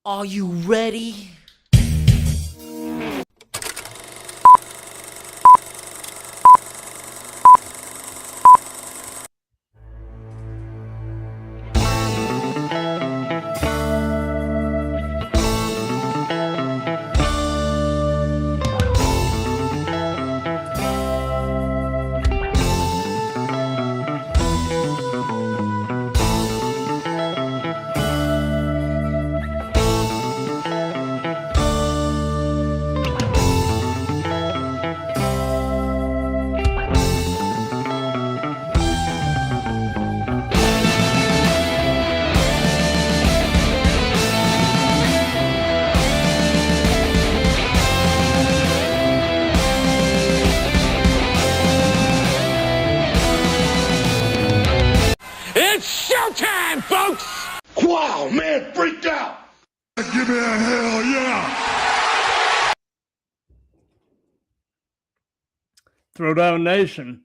Are you ready? It's showtime, folks! Wow, man, freaked out! Give me a hell yeah! Throwdown Nation,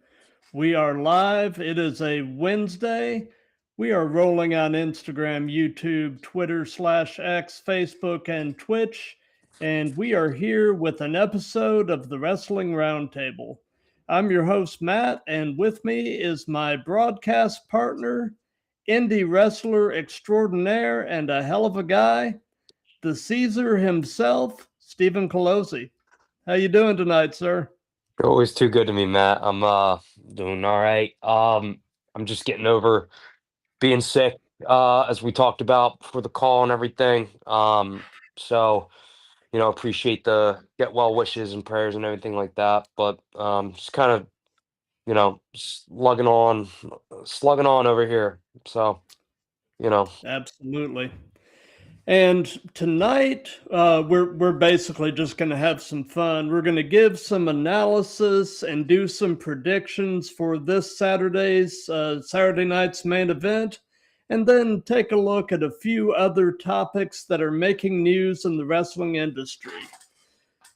we are live. It is a Wednesday. We are rolling on Instagram, YouTube, Twitter /X, Facebook, and Twitch. And we are here with an episode of the Wrestling Roundtable. I'm your host, Matt, and with me is my broadcast partner, indie wrestler extraordinaire, and a hell of a guy, the Caesar himself, Steven Calozzi. How you doing tonight, sir? You're always too good to me, Matt. I'm doing all right. I'm just getting over being sick, as we talked about before the call and everything. So appreciate the get well wishes and prayers and everything like that. But just kind of, slugging on over here. So, Absolutely. And tonight, we're basically just going to have some fun. We're going to give some analysis and do some predictions for this Saturday night's main event, and then take a look at a few other topics that are making news in the wrestling industry.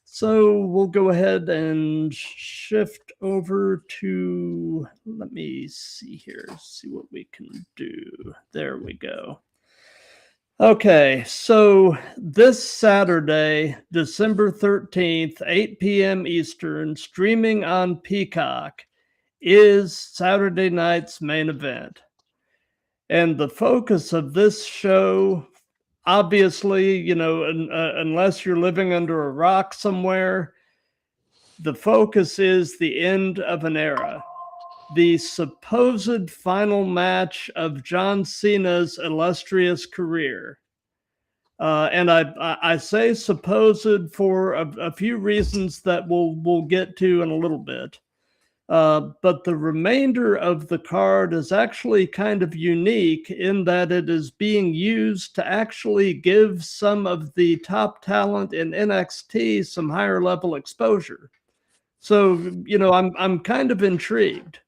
So we'll go ahead and shift over to, let me see here, see what we can do. There we go. Okay, so this Saturday, December 13th, 8 p.m. Eastern, streaming on Peacock, is Saturday night's main event. And the focus of this show, obviously, unless you're living under a rock somewhere, the focus is the end of an era. The supposed final match of John Cena's illustrious career. And I say supposed for a few reasons that we'll get to in a little bit. But the remainder of the card is actually kind of unique in that it is being used to actually give some of the top talent in NXT some higher level exposure. So, I'm kind of intrigued.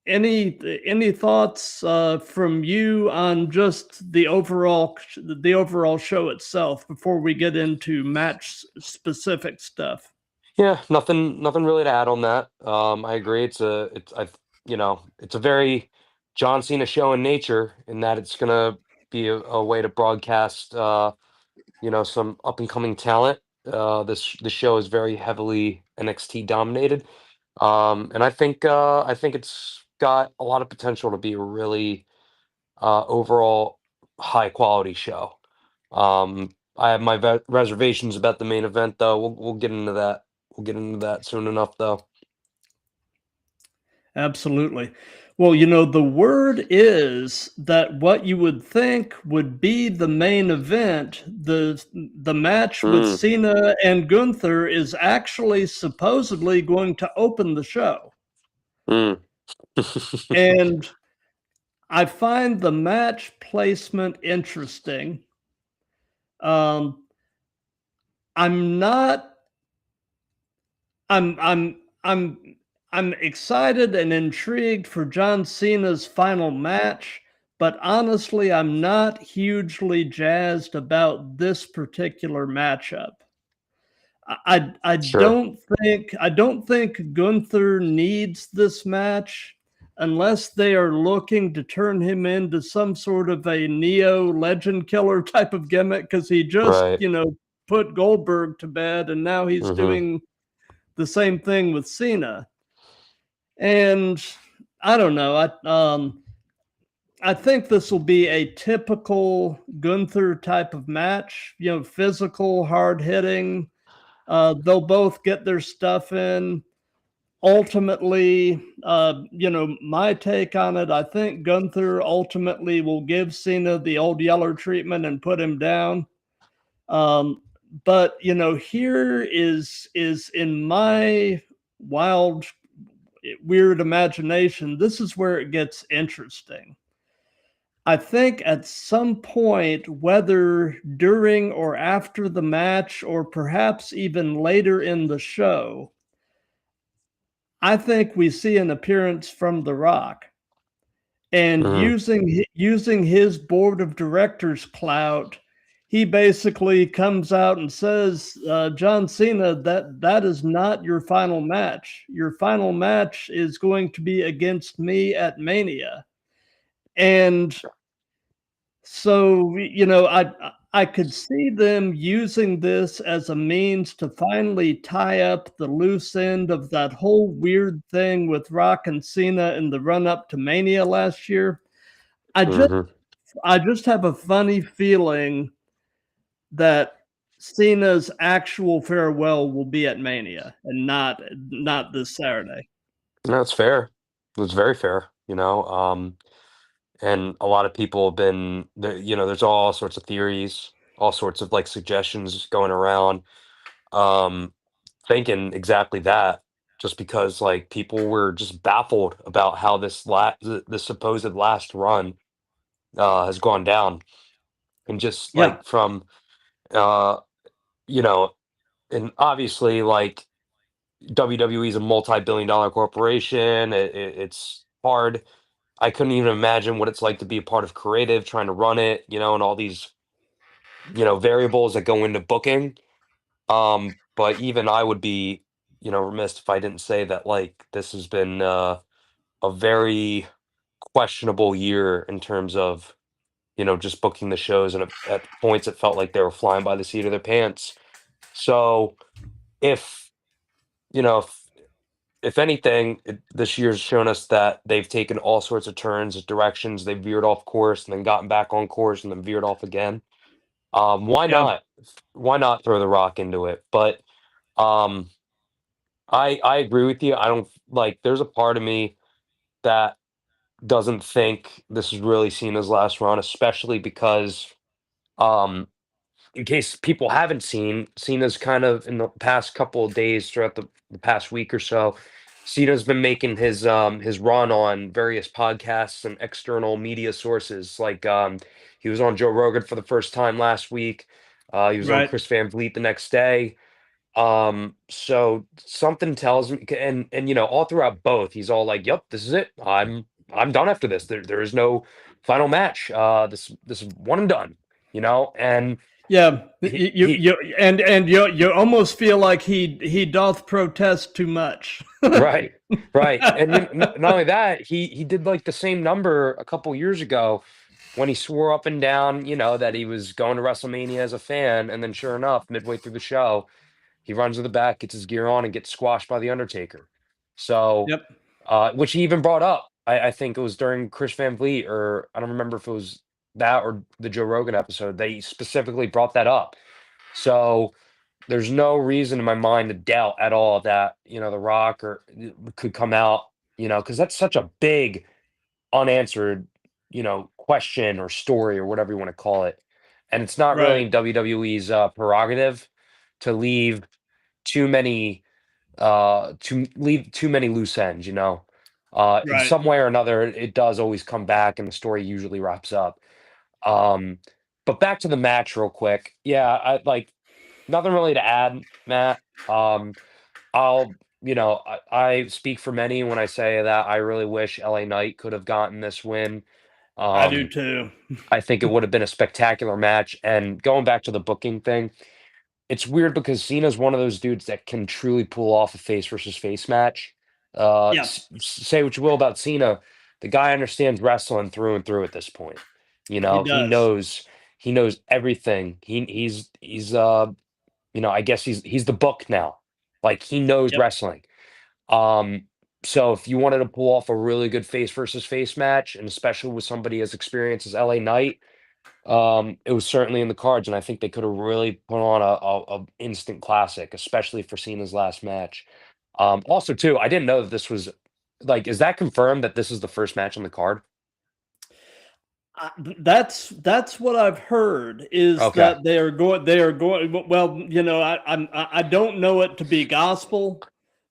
Any thoughts from you on just the overall show itself before we get into match specific stuff? Yeah, nothing really to add on that. I agree. It's a very John Cena show in nature in that it's gonna be a way to broadcast, some up and coming talent. The show is very heavily NXT dominated. And I think it's got a lot of potential to be a really overall high quality show. I have my reservations about the main event, though. We'll get into that. We'll get into that soon enough, though. Absolutely. Well, the word is that what you would think would be the main event, the match with Cena and Gunther, is actually supposedly going to open the show. And I find the match placement interesting. I'm excited and intrigued for John Cena's final match, but honestly, I'm not hugely jazzed about this particular matchup. I Sure. don't think Gunther needs this match. unless they are looking to turn him into some sort of a Neo legend killer type of gimmick, because he just, Right. put Goldberg to bed, and now he's doing the same thing with Cena. And I don't know. I think this will be a typical Gunther type of match. Physical, hard hitting. They'll both get their stuff in. Ultimately, my take on it, I think Gunther ultimately will give Cena the old Yeller treatment and put him down. But here is in my wild, weird imagination, this is where it gets interesting. I think at some point, whether during or after the match, or perhaps even later in the show, I think we see an appearance from The Rock. And using his board of directors clout, he basically comes out and says, John Cena, that is not your final match. Your final match is going to be against me at Mania. And so, I could see them using this as a means to finally tie up the loose end of that whole weird thing with Rock and Cena in the run up to Mania last year. I just have a funny feeling that Cena's actual farewell will be at Mania and not this Saturday. That's fair. It's very fair, and a lot of people have been there, there's all sorts of theories, all sorts of like suggestions going around, um, thinking exactly that, just because like people were just baffled about how the supposed last run has gone down, and just Yeah. like from uh, you know, and obviously like WWE is a multi-billion-dollar corporation. It's hard. I couldn't even imagine what it's like to be a part of creative, trying to run it, and all these, variables that go into booking. But even I would be, remiss if I didn't say that like this has been a very questionable year in terms of, just booking the shows, and at points it felt like they were flying by the seat of their pants. So if you know if anything, this year's shown us that they've taken all sorts of turns, directions. They've veered off course and then gotten back on course and then veered off again. Why Yeah. not? Why not throw the Rock into it? But um, I agree with you. I don't like. There's a part of me that doesn't think this is really Cena's last run, especially because um, in case people haven't seen, Cena's kind of in the past couple of days throughout the past week or so, Cena's been making his run on various podcasts and external media sources. Like he was on Joe Rogan for the first time last week. He was on Right. Chris Van Vliet the next day. So something tells me, and all throughout both, he's all like, "Yep, this is it. I'm done after this. There is no final match. This is one and done." And Yeah, he you he you and you almost feel like he doth protest too much. right, right. And not only that, he did like the same number a couple years ago when he swore up and down, that he was going to WrestleMania as a fan, and then sure enough, midway through the show, he runs to the back, gets his gear on, and gets squashed by the Undertaker. So, Yep. which he even brought up. I think it was during Chris Van Vliet, or I don't remember if it was that or the Joe Rogan episode. They specifically brought that up. So there's no reason in my mind to doubt at all that The Rock or could come out, because that's such a big unanswered, question or story or whatever you want to call it, and it's not really Right. in WWE's prerogative to leave too many too many loose ends. In Right. some way or another, it does always come back, and the story usually wraps up. Um, but back to the match real quick. Yeah, I like nothing really to add, Matt. I'll, I speak for many when I say that I really wish LA Knight could have gotten this win. I do Um, too. I think it would have been a spectacular match. And going back to the booking thing, it's weird because Cena's one of those dudes that can truly pull off a face versus face match. Yeah, Say what you will about Cena, the guy understands wrestling through and through at this point. You he know, does. he knows everything. He's you know, I guess he's the book now. Like he knows Yep. wrestling. Um, so if you wanted to pull off a really good face versus face match, and especially with somebody as experienced as LA Knight, it was certainly in the cards, and I think they could have really put on a instant classic, especially for Cena's last match. Also, too, I didn't know that this was like, is that confirmed that this is the first match on the card? That's what I've heard is Okay, that they are going. Well, I don't know it to be gospel,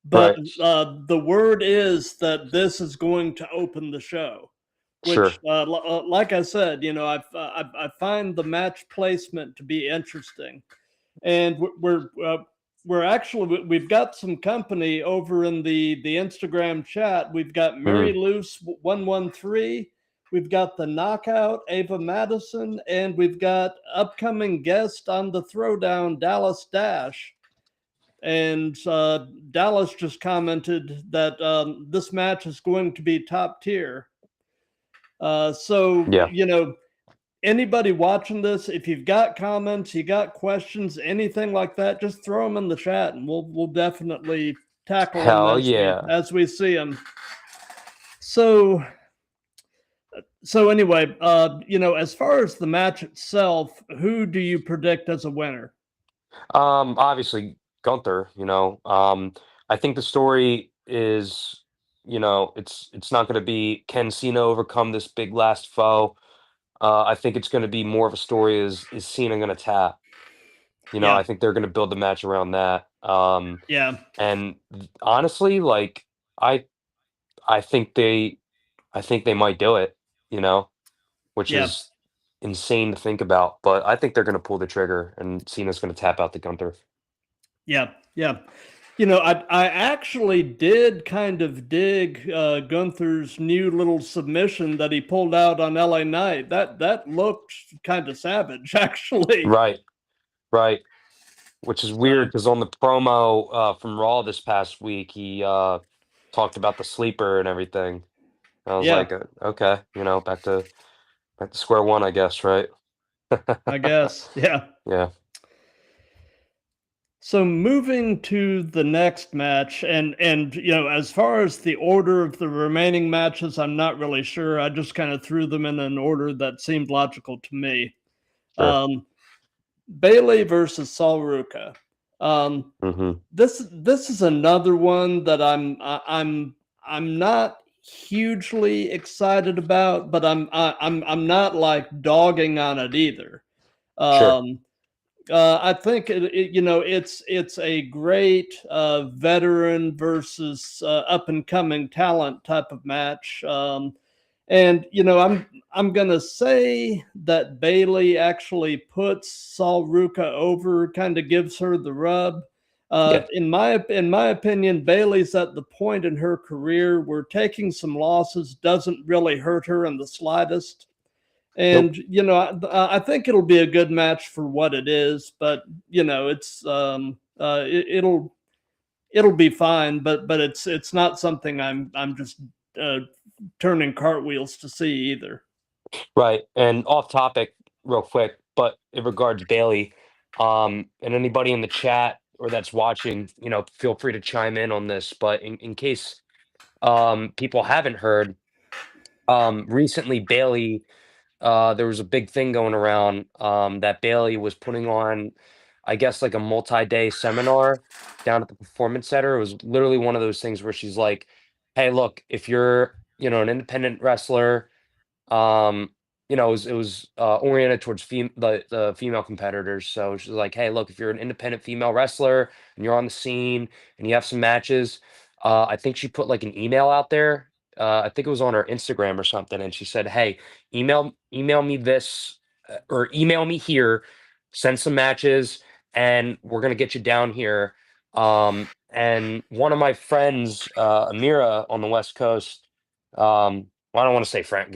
but right, the word is that this is going to open the show. Which, sure, like I said, I find the match placement to be interesting, and we're actually we've got some company over in the Instagram chat. We've got Mary mm, Luce 113. We've got the Knockout Ava Madison, and we've got upcoming guest on the Throwdown Dallas Dash. And Dallas just commented that this match is going to be top tier. So yeah, anybody watching this, if you've got comments, you got questions, anything like that, just throw them in the chat, and we'll definitely tackle them hell as we yeah. as we see them. So anyway, as far as the match itself, who do you predict as a winner? Obviously Gunther, I think the story is, it's not going to be can Cena overcome this big last foe. I think it's going to be more of a story is Cena going to tap? Yeah, I think they're going to build the match around that. yeah, And honestly, like I I think they I think they might do it, you know, which yeah, is insane to think about. But I think they're going to pull the trigger, and Cena's going to tap out the Gunther. yeah, yeah. I actually did kind of dig Gunther's new little submission that he pulled out on LA Knight. That looked kind of savage, actually. Right, right. Which is weird So because on the promo from Raw this past week, he talked about the sleeper and everything. I was yeah, like, okay, back to square one, I guess, right? I guess. Yeah. Yeah, So moving to the next match, and as far as the order of the remaining matches, I'm not really sure. I just kind of threw them in an order that seemed logical to me. sure. Um, Bailey versus Sol Ruka. Um, Hmm. this is another one that I'm not hugely excited about, but I'm not like dogging on it either. Sure. Um, I think it's a great veteran versus up and coming talent type of match. And I'm gonna say that Bailey actually puts Sol Ruka over, kind of gives her the rub. Yeah. In my opinion, Bailey's at the point in her career where taking some losses doesn't really hurt her in the slightest. Nope. And I think it'll be a good match for what it is, but it's it'll be fine, but it's not something I'm just uh, turning cartwheels to see either. Right. And off topic, real quick, but in regards Bailey, and anybody in the chat or that's watching, feel free to chime in on this. But in case people haven't heard, recently Bailey, there was a big thing going around that Bailey was putting on, I guess, like a multi-day seminar down at the Performance Center. It was literally one of those things where she's like, "Hey, look, if you're, an independent wrestler." Um, it was oriented towards the female competitors. So she's like, "Hey, look, if you're an independent female wrestler and you're on the scene and you have some matches," I think she put like an email out there. I think it was on her Instagram or something, and she said, "Hey, email me this or email me here, send some matches, and we're gonna get you down here." And one of my friends, Amira on the West Coast, well, I don't want to say Frank,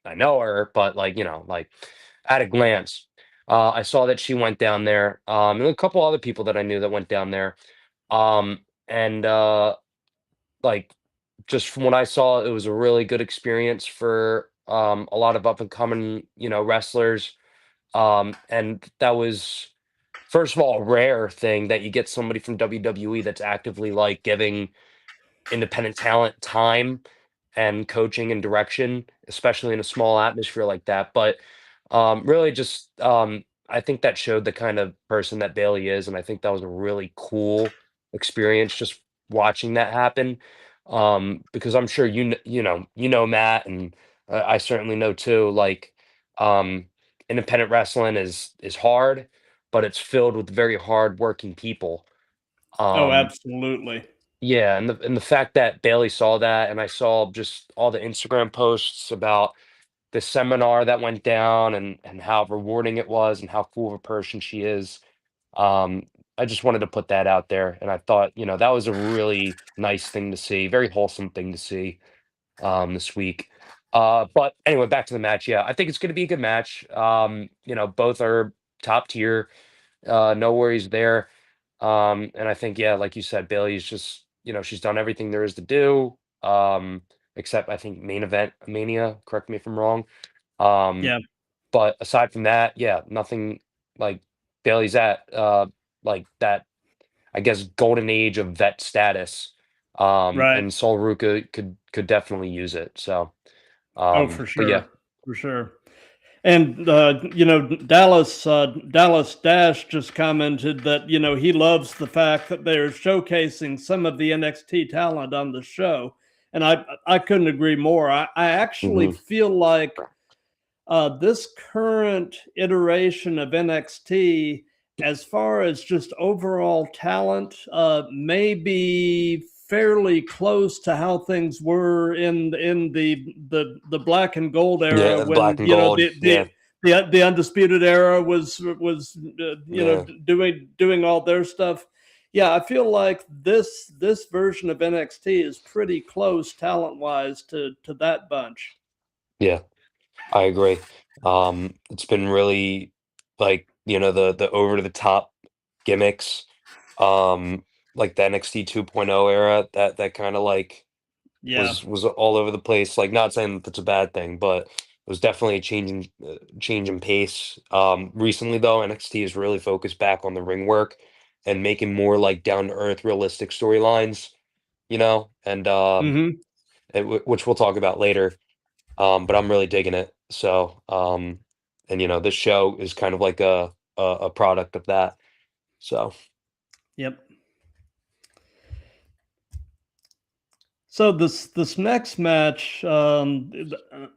I know her, but like at a glance, I saw that she went down there. And a couple other people that I knew that went down there. And like just from what I saw, it was a really good experience for a lot of up and coming, wrestlers. And that was, first of all, a rare thing that you get somebody from WWE that's actively like giving independent talent time and coaching and direction, especially in a small atmosphere like that. But really, just I think that showed the kind of person that Bailey is, and I think that was a really cool experience just watching that happen. Because I'm sure Matt, and I certainly know too. Like, um, independent wrestling is hard, but it's filled with very hard working people. Oh, Um, absolutely. yeah, and the fact that Bailey saw that, and I saw just all the Instagram posts about the seminar that went down, and how rewarding it was, and how cool of a person she is. Um, I just wanted to put that out there, and I thought, that was a really nice thing to see, very wholesome thing to see this week. But anyway, back to the match. Yeah, I think it's going to be a good match. Both are top tier. No worries there. And I think, yeah, like you said, Bailey's just, she's done everything there is to do. Except I think main event Mania, correct me if I'm wrong. Um, Yeah, but aside from that, yeah, nothing like Bailey's at like that, I guess, golden age of vet status. right. And Sol Ruka could definitely use it. So Oh, for but yeah, sure, for sure. And Dallas Dash just commented that he loves the fact that they're showcasing some of the NXT talent on the show, and I couldn't agree more. I actually hmm feel like this current iteration of NXT, as far as just overall talent, may be fairly close to how things were in the black and gold era yeah, the black when and gold, yeah, the undisputed era was yeah, doing all their stuff. Yeah, I feel like this version of NXT is pretty close talent wise to that bunch. yeah. I agree. It's been really like, the over the top gimmicks, um, like the NXT 2.0 era that kind of like Yeah. was all over the place. Like, not saying that that's a bad thing, but it was definitely a change in pace. Recently though, NXT is really focused back on the ring work and making more like down to earth, realistic storylines, and Hmm. which we'll talk about later. But I'm really digging it. So, and this show is kind of like a product of that. So, Yep. So this next match,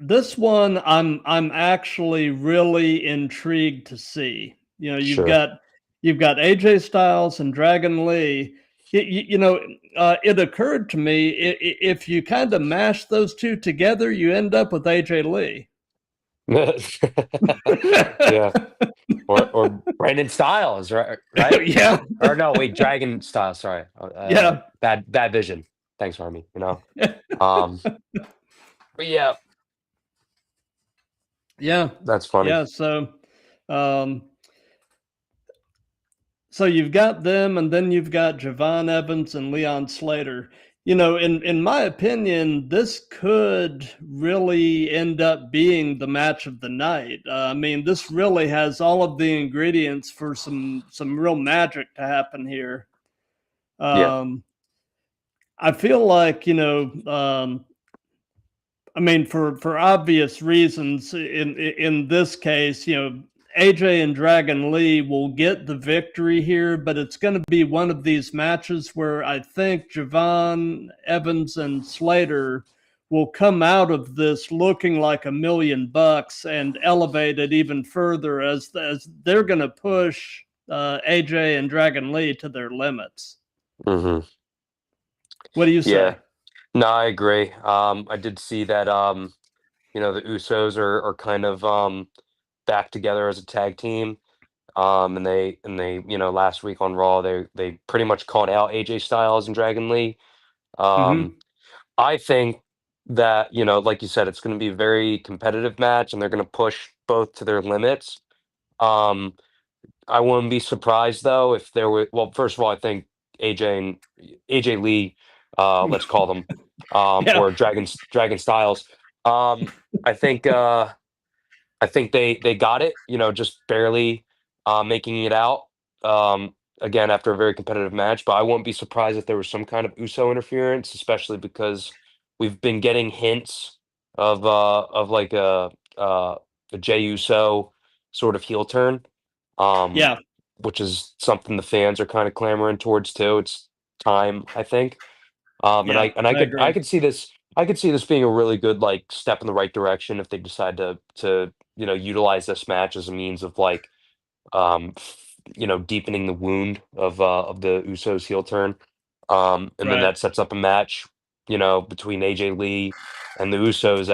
this one, I'm actually really intrigued to see. sure. You've got AJ Styles and Dragon Lee. It occurred to me, if you kind of mash those two together, you end up with AJ Lee. Yeah. Or Brandon Styles, right? Right? Yeah, Or no, wait, Dragon Styles. Sorry, yeah, bad vision. Thanks, Army. Um, but yeah, yeah, that's funny. yeah. Um, So you've got them, and then you've got Javon Evans and Leon Slater. In my opinion, this could really end up being the match of the night. I mean, this really has all of the ingredients for some real magic to happen here. Yeah. Um, I feel like I mean, for obvious reasons, in this case, AJ and Dragon Lee will get the victory here, but it's going to be one of these matches where I think Javon, Evans, and Slater will come out of this looking like $1 million and elevate it even further as they're going to push AJ and Dragon Lee to their limits. hmm What do you Yeah. say? No, I agree. I did see that. The Usos are kind of back together as a tag team. And they last week on Raw they pretty much called out AJ Styles and Dragon Lee. Um, Hmm. I think that, like you said, it's going to be a very competitive match, and they're going to push both to their limits. Um, I wouldn't be surprised though if there were. Well, first of all, I think AJ and AJ Lee let's call them, Yeah. or Dragon Styles. Um, I think they got it, just barely making it out. Again, after a very competitive match, but I wouldn't be surprised if there was some kind of USO interference, especially because we've been getting hints of like a Jey Uso sort of heel turn, um, Yeah. which is something the fans are kind of clamoring towards too. It's time, I think. And Yeah. I I agree. could see this being a really good like step in the right direction if they decide to utilize this match as a means of like deepening the wound of the Usos heel turn. And then Right. that sets up a match, between AJ Lee and the Usos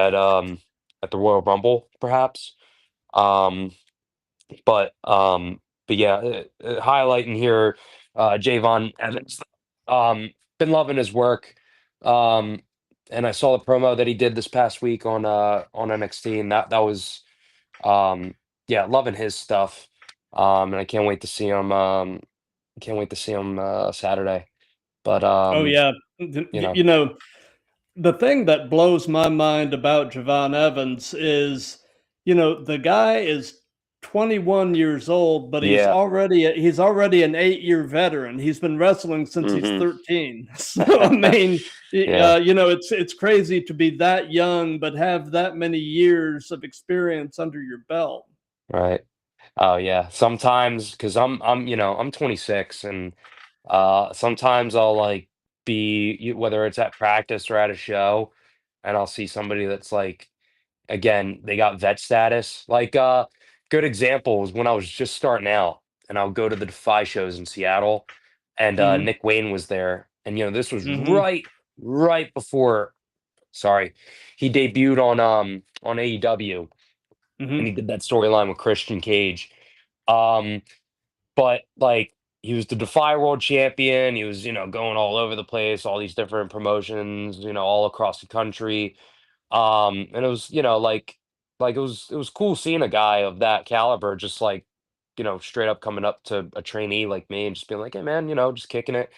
at the Royal Rumble, perhaps. Um, but yeah, highlighting here, Javon Evans. Been loving his work. Um, and I saw the promo that he did this past week on NXT, and that was yeah, loving his stuff. And I can't wait to see him. Can't wait to see him Saturday. But Oh yeah. you know, You know, the thing that blows my mind about Javon Evans is, the guy is 21 years old, but yeah, he's already an 8-year veteran. He's been wrestling since he's hmm 13. So I mean, yeah, it's crazy to be that young but have that many years of experience under your belt. right. Oh yeah. Sometimes because I'm 26 and sometimes I'll like whether it's at practice or at a show and I'll see somebody that's like again, they got vet status. Like good example is when I was just starting out and I'll go to the Defy shows in Seattle and Hmm. Nick Wayne was there and this was Hmm. right before sorry, he debuted on AEW and he Hmm. did that storyline with Christian Cage. Um, but like he was the Defy World Champion. He was, going all over the place, all these different promotions, all across the country. And it was, it was cool seeing a guy of that caliber just like, straight up coming up to a trainee like me and just being like, hey man, just kicking it.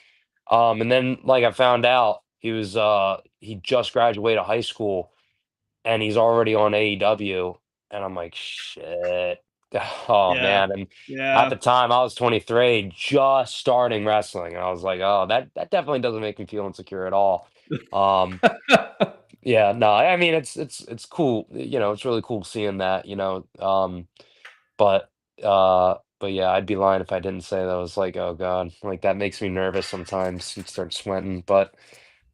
And then like I found out he just graduated high school and he's already on AEW, and I'm like, "Shit." Oh, Yeah. man, and at Yeah. the time, I was 23, just starting wrestling, and I was like, "Oh, that definitely doesn't make me feel insecure at all." Um, yeah, no, I mean, it's cool, it's really cool seeing that, but, but yeah, I'd be lying if I didn't say that I was like, "Oh god," like, that makes me nervous sometimes and start sweating,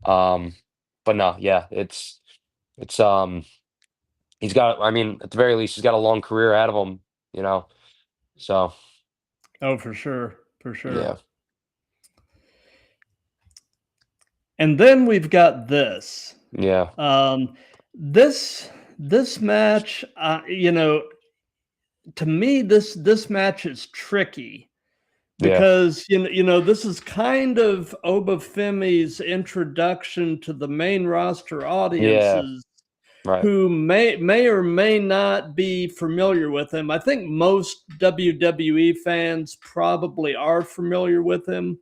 um, but no, yeah, it's, I mean, at the very least, he's got a long career ahead of him, you know? So, Oh, for sure. For sure. yeah. And then we've got this. Yeah. Um, this match, to me, this match is tricky Yeah. because this is kind of Obafemi's introduction to the main roster Yeah. audiences Right. who may or may not be familiar with him. I think most WWE fans probably are familiar with him.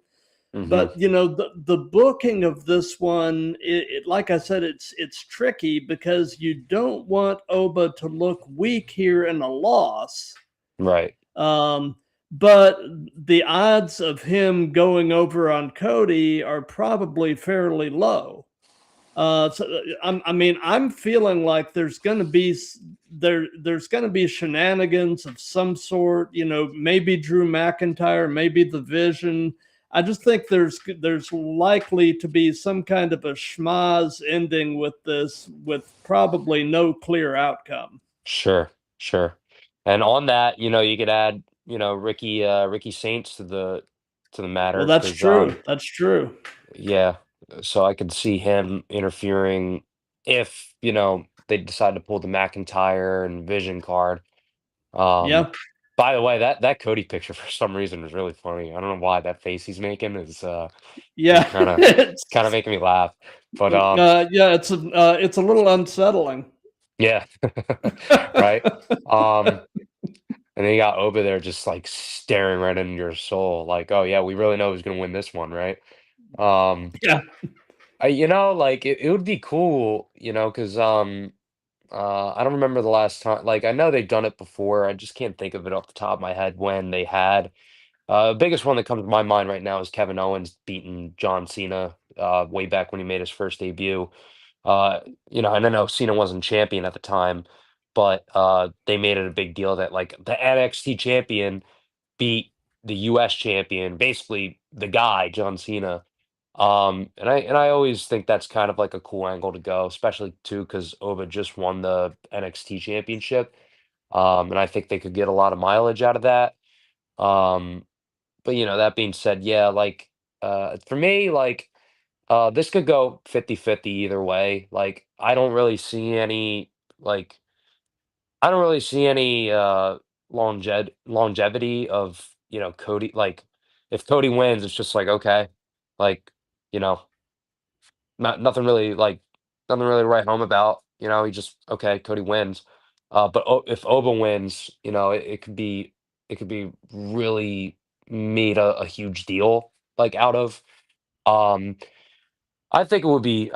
Mhm. But the booking of this one, like I said, it's tricky because you don't want Oba to look weak here in a loss. Right. Um, but the odds of him going over on Cody are probably fairly low. I mean, I'm feeling like there's going to be there's going to be shenanigans of some sort. Maybe Drew McIntyre, maybe the Vision. I just think there's likely to be some kind of a schmaz ending with this, with probably no clear outcome. Sure. Sure. And on that, you could add, Ricky Saints to the Well, matter that's because true. That's true. yeah, so I could see him interfering if, they decide to pull the McIntyre and Vision card. Um, Yeah. by the way, that Cody picture for some reason was really funny. I don't know why that face he's making is Yeah. kind of making me laugh. But Yeah. It's a little unsettling. yeah, right. Um, and then you got Oba there just like staring right into your soul, like, oh yeah, we really know who's gonna win this one, right? Um, Yeah. like it would be cool, because I don't remember the last time. Like I know they've done it before. I just can't think of it off the top of my head when they had. Biggest one that comes to my mind right now is Kevin Owens beating John Cena way back when he made his first debut. Uh, and I know Cena wasn't champion at the time, but they made it a big deal that like the NXT champion beat the US champion, basically the guy, John Cena. And I always think that's kind of like a cool angle to go, especially too because Oba just won the NXT championship. And I think they could get a lot of mileage out of that. Um, but that being said, yeah, like for me, like this could go 50-50 either way. Like like I don't really see any longevity of, Cody. Like if Cody wins, it's just like okay, like you know, nothing really nothing really to write home about. He just okay, Cody wins. But if Oba wins, it could be really made a huge deal like out of. Um, I think it would be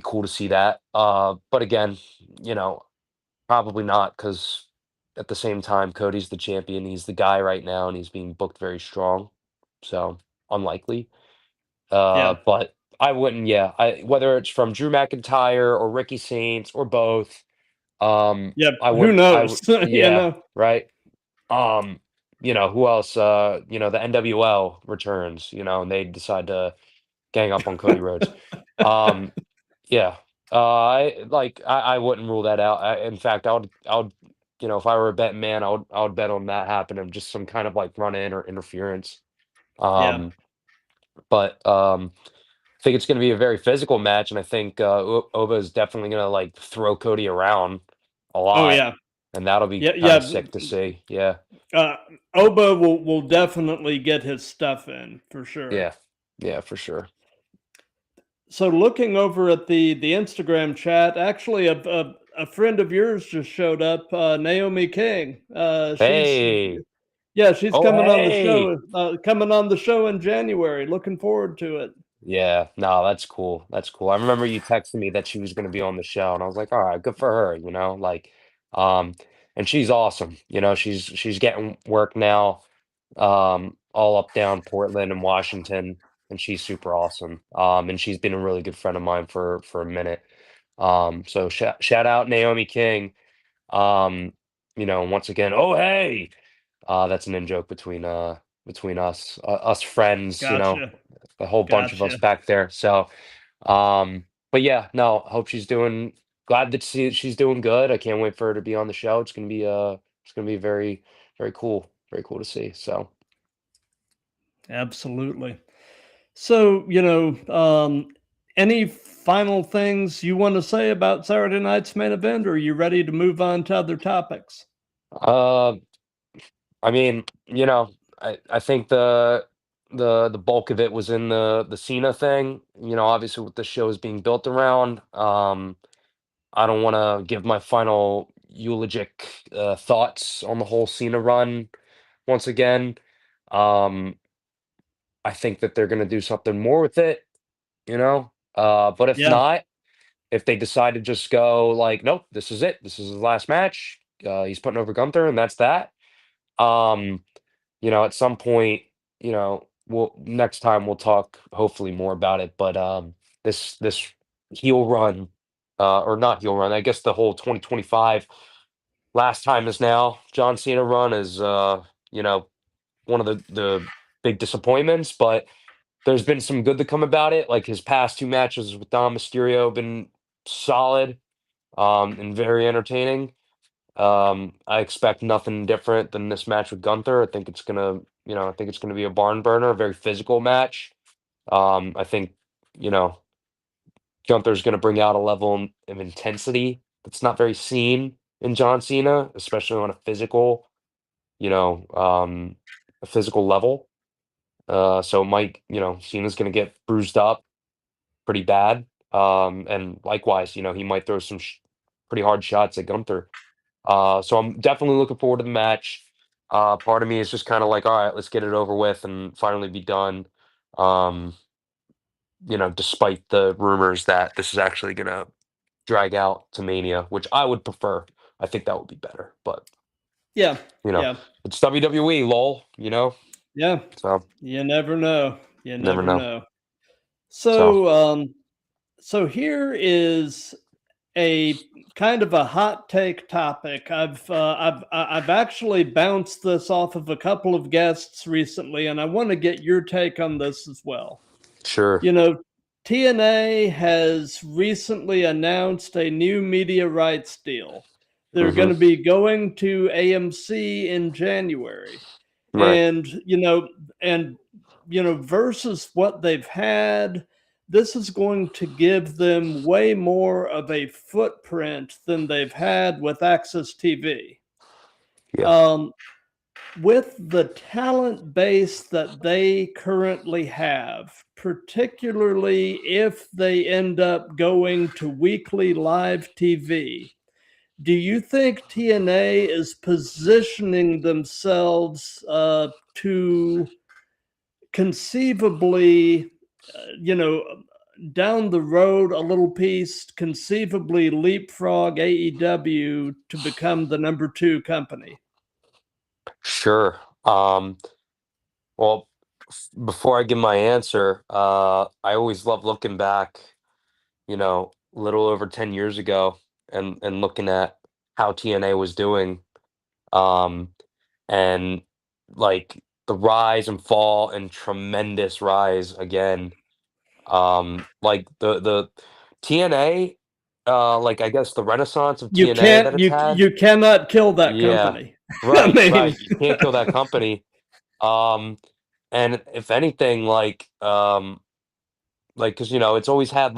cool to see that. But again, you know, probably not because at the same time, Cody's the champion. He's the guy right now, and he's being booked very strong. So unlikely. Yeah. But I wouldn't. Yeah, whether it's from Drew McIntyre or Ricky Saints or both. Yeah. I Who wouldn't. I knows? would. Yeah. Right. Um. Who else? The NWL returns. And they decide to gang up on Cody Rhodes. Um. Yeah. I wouldn't rule that out. In fact, I would, if I were a betting man, I would bet on that happening, just some kind of like run in or interference. Yeah. Um, but I think it's going to be a very physical match, and I think Oba is definitely going to like throw Cody around a Oh lot, yeah. and that'll be Yeah. kind of Yeah. sick to see. Yeah, Uh, Oba will definitely get his stuff in for sure. yeah, yeah, for sure. So looking over at the Instagram chat, actually a friend of yours just showed up, Naomi King. Hey, She's oh coming on the hey. show. Coming on the show in January. Looking forward to it. Yeah, no, that's cool. That's cool. I remember you texted me that she was going to be on the show, and I was like, all right, good for her, um, and she's awesome. She's getting work now, all up down Portland and Washington, and she's super awesome. And she's been a really good friend of mine for a minute. So shout out Naomi King. Once again, oh hey, that's an in joke between us friends, Gotcha. a whole bunch of us Gotcha. back there. So, but yeah, no, hope she's doing. Glad to see that she's doing good. I can't wait for her to be on the show. It's gonna be very very cool to see. So, Absolutely. So, any final things you want to say about Saturday night's main event, or are you ready to move on to other topics? uh, I mean, I think the bulk of it was in the Cena thing. Obviously, what the show is being built around. I don't want to give my final eulogic thoughts on the whole Cena run once again. Um, I think that they're going to do something more with it, but if Yeah. not, if they decide to just go like, nope, this is it, this is the last match, he's putting over Gunther, and that's that. Um, at some point, we'll next time we'll talk hopefully more about it. But this heel run, or not heel run, I guess the whole 2025 last time is now John Cena run is you know, one of the big disappointments, but there's been some good to come about it. Like his past two matches with Dom Mysterio have been solid, and very entertaining. I expect nothing different than this match with Gunther. I think it's gonna be a barn burner, a very physical match. I think, you know, Gunther's gonna bring out a level of intensity that's not very seen in John Cena, especially on you know, um, a physical level. So Mike, Cena's gonna get bruised up pretty bad. And likewise, he might throw some pretty hard shots at Gunther. So I'm definitely looking forward to the match. Part of me is just kind of like, all right, let's get it over with and finally be done. Um, despite the rumors that this is actually gonna drag out to Mania, which I would prefer. I think that would be better, but Yeah, you know, yeah, it's WWE, lol. yeah. So You never know. You never never know. know. So So here is a kind of a hot take topic. I've actually bounced this off of a couple of guests recently, and I want to get your take on this as well. sure. You know, TNA has recently announced a new media rights deal. They're going Hmm. to be going to AMC in January. Right. And, and, versus what they've had, this is going to give them way more of a footprint than they've had with Access TV. Yeah. Um, with the talent base that they currently have, particularly if they end up going to weekly live TV, do you think TNA is positioning themselves to conceivably, down the road a little piece, conceivably leapfrog AEW to become the number two company? Sure. Well, before I give my answer, I always love looking back, a little over 10 years ago and looking at how TNA was doing, um, and like the rise and fall and tremendous rise again. Like the TNA, like I guess the renaissance of You TNA can't that it's had. you cannot kill that Yeah, company. I right, mean, right. You can't kill that company. Um, and if anything, like, because it's always had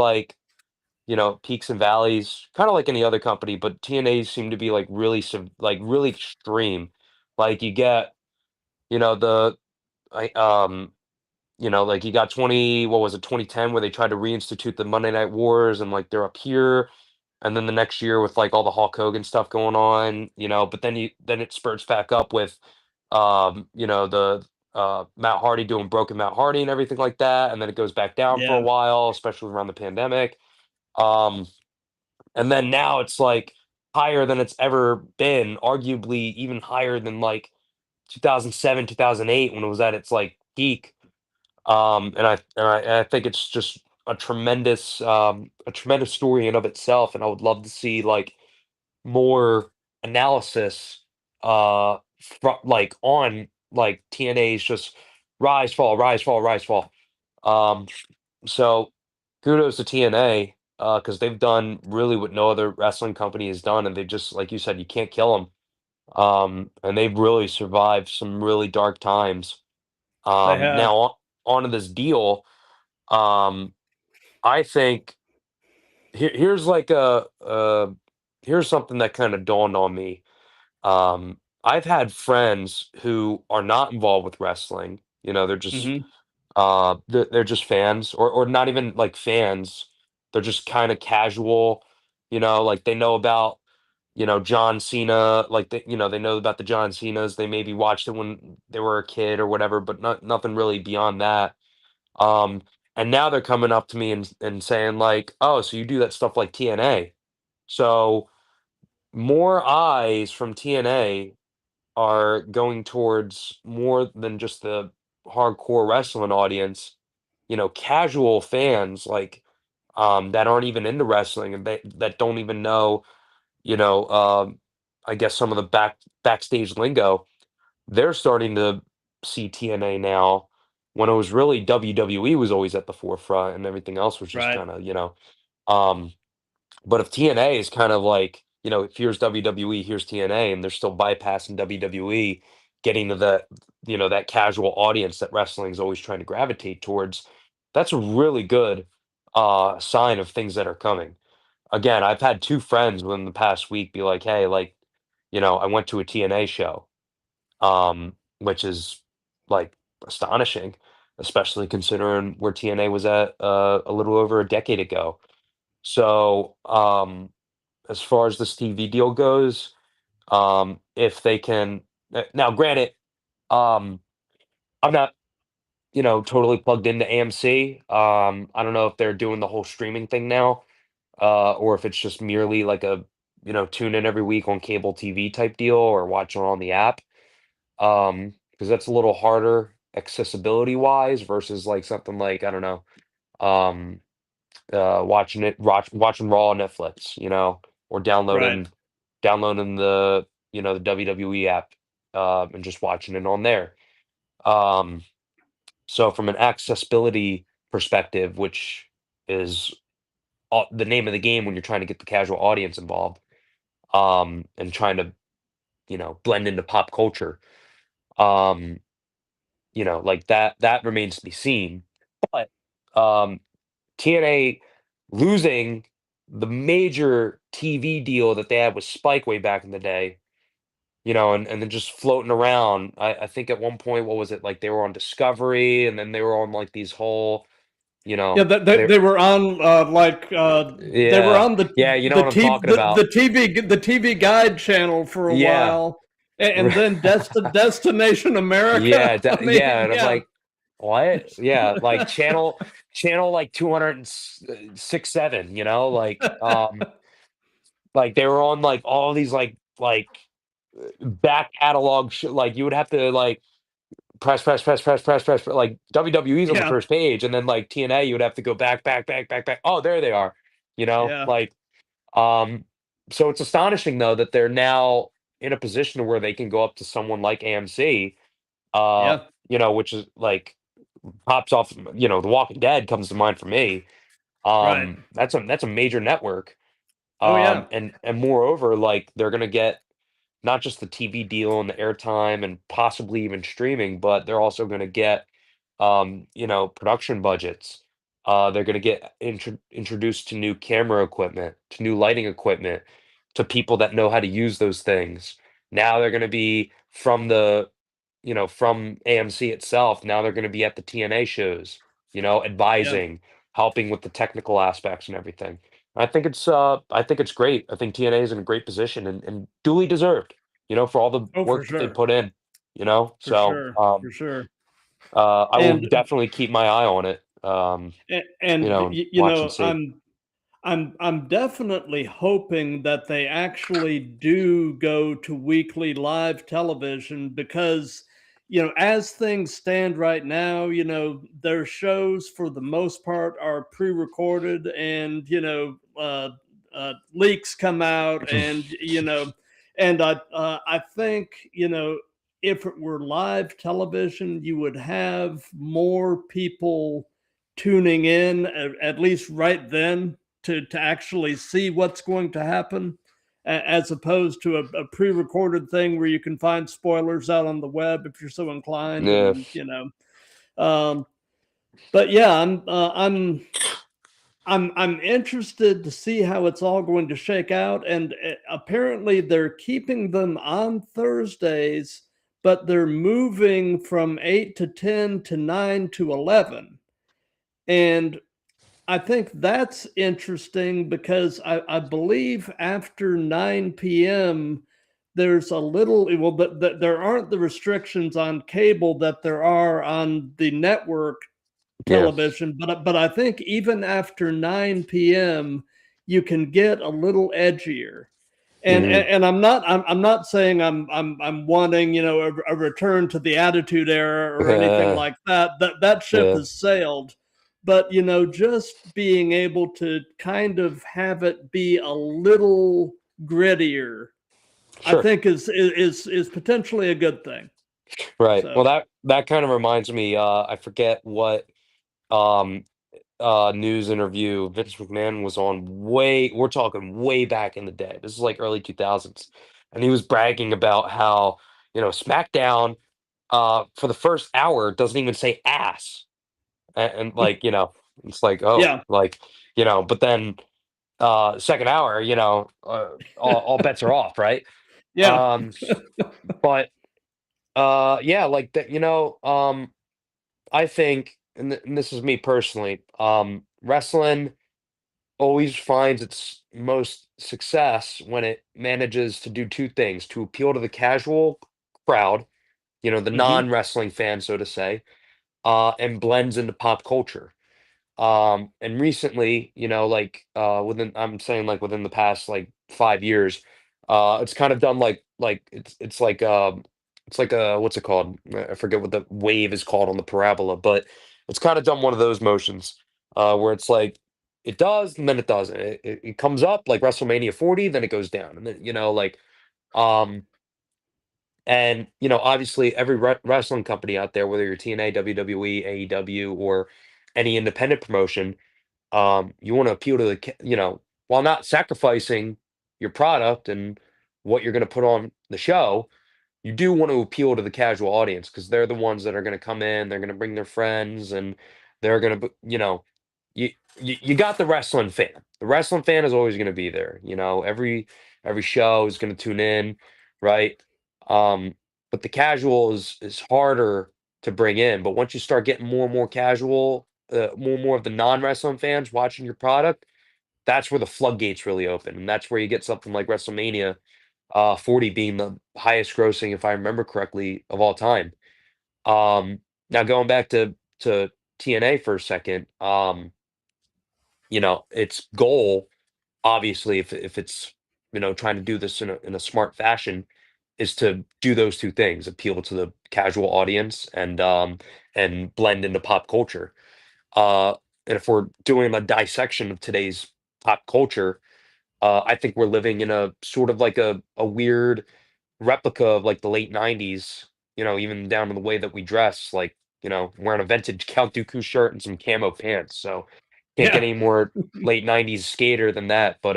peaks and valleys, kind of like any other company, but TNA seem to be like really, like really extreme. Like you get, the, I, like you got what was it, 2010, where they tried to reinstitute the Monday Night Wars, and like they're up here, and then the next year with like all the Hulk Hogan stuff going on, but then it spurts back up with, the Matt Hardy doing Broken Matt Hardy and everything like that, and then it goes back down for a yeah, while, especially around the pandemic. Um, and then now it's like higher than it's ever been, arguably even higher than like 2007, 2008 when it was at its like peak. And I think it's just a tremendous story in of itself, and I would love to see like more analysis, like on like TNA's just rise, fall, rise, fall, rise, fall. Um, so kudos to TNA, because they've done really what no other wrestling company has done, and they just, like you said, you can't kill them. And they've really survived some really dark times. they have. Now onto this deal. Um, I think here's like here's something that kind of dawned on me. I've had friends who are not involved with wrestling. They're just Hmm. they're just fans, or not even like fans. They're just kind of casual. Like they know about John Cena. Like they know about the John Cenas. They maybe watched it when they were a kid or whatever, but nothing really beyond that. Um, and now they're coming up to me and saying like, "Oh, so you do that stuff like TNA?" So more eyes from TNA are going towards more than just the hardcore wrestling audience, casual fans like that aren't even into wrestling, and that don't even know, you know, um, I guess some of the backstage lingo. They're starting to see TNA now when it was really WWE was always at the forefront and everything else was just Right. kind of, um, but if TNA is kind of like, if here's WWE, here's TNA, and they're still bypassing WWE, getting to that casual audience that wrestling is always trying to gravitate towards, that's a really good sign of things that are coming. Again, I've had two friends within the past week be like, hey, like, I went to a TNA show, which is like astonishing, especially considering where TNA was at a little over a decade ago. So, as far as this TV deal goes, if they can now, granted, um, I'm not. totally plugged into AMC. I don't know if they're doing the whole streaming thing now, or if it's just merely like a, tune in every week on cable TV type deal or watch it on the app. Because that's a little harder accessibility wise versus like something like, I don't know, um, watching Raw on Netflix, or Right. downloading the WWE app, and just watching it on there. Um, so from an accessibility perspective, which is the name of the game when you're trying to get the casual audience involved, and trying to, blend into pop culture, um, like that remains to be seen. But um, TNA losing the major TV deal that they had with Spike way back in the day, and then just floating around. I think at one point, what was it like? They were on Discovery, and then they were on like these whole, Yeah, they they were on they were yeah, on yeah, you know what I'm talking about. the TV Guide channel for a Yeah, while, and then Destination America. yeah, I mean, yeah, and I'm yeah, like, what? Yeah, like channel like 206 7, like they were on like all these like back catalog shit. Like you would have to like press, like WWE's on the yeah, first page, and then like TNA, you would have to go back. Oh, there they are. yeah, Like um, so it's astonishing though that they're now in a position where they can go up to someone like AMC, uh, yeah. which is like pops off. The Walking Dead comes to mind for me. Right. That's a major network. Oh yeah, And moreover, like they're gonna get not just the TV deal and the airtime and possibly even streaming, but they're also going to get, production budgets. They're going to get introduced to new camera equipment, to new lighting equipment, to people that know how to use those things. Now they're going to be from AMC itself. Now they're going to be at the TNA shows, yeah, advising, helping with the technical aspects and everything. I think it's great. I think TNA is in a great position and duly deserved, for all the oh for work that they sure, put in, for So sure, for sure. I will And definitely keep my eye on it. Watch and see. I'm definitely hoping that they actually do go to weekly live television because, as things stand right now, their shows for the most part are pre-recorded and, leaks come out and, and I think, if it were live television, you would have more people tuning in at least right then to actually see what's going to happen, as opposed to a pre-recorded thing where you can find spoilers out on the web if you're so inclined, Yeah, and um, but yeah, I'm interested to see how it's all going to shake out, and apparently they're keeping them on Thursdays, but they're moving from 8 to 10 to 9 to 11, and I think that's interesting because I believe after 9 p.m., there's a little, well, there aren't the restrictions on cable that there are on the network yeah, television, but I think even after 9 p.m., you can get a little edgier. hmm And I'm not saying I'm wanting, a return to the Attitude Era or anything yeah, like that. That ship yeah, has sailed. But just being able to kind of have it be a little grittier, I sure, think is potentially a good thing. right. Well, So that kind of reminds me. I forget what um news interview Vince McMahon was on. We're talking way back in the day. This is like early 2000s, and he was bragging about how SmackDown, for the first hour doesn't even say ass, and like it's like, oh, yeah, like but then second hour, all bets are off, right? yeah, um but yeah, like that, I think, and this is me personally, wrestling always finds its most success when it manages to do two things: to appeal to the casual crowd, the hmm non-wrestling fan, so to say, and blends into pop culture. And recently, I'm saying like within the past like 5 years, it's kind of done it's like a what's it called? I forget what the wave is called on the parabola, but it's kind of done one of those motions where it's like it does and then it doesn't. It comes up like WrestleMania 40, then it goes down, and then um, obviously every wrestling company out there, whether you're TNA, WWE, AEW, or any independent promotion, you want to appeal to while not sacrificing your product and what you're going to put on the show, you do want to appeal to the casual audience because they're the ones that are going to come in, they're going to bring their friends, and they're going to, you, you got the wrestling fan. The wrestling fan is always going to be there. Every show is going to tune in, right? Um, but the casual is harder to bring in. But once you start getting more and more casual, more and more of the non-wrestling fans watching your product, that's where the floodgates really open, and that's where you get something like WrestleMania 40 being the highest grossing, if I remember correctly, of all time. Now going back to TNA for a second, its goal, obviously, if it's trying to do this in a smart fashion, is to do those two things: appeal to the casual audience and blend into pop culture. Uh, and if we're doing a dissection of today's pop culture, I think we're living in a sort of like a weird replica of like the late 90s, even down to the way that we dress, like, wearing a vintage Count Dooku shirt and some camo pants. So can't get Yeah. any more late 90s skater than that. But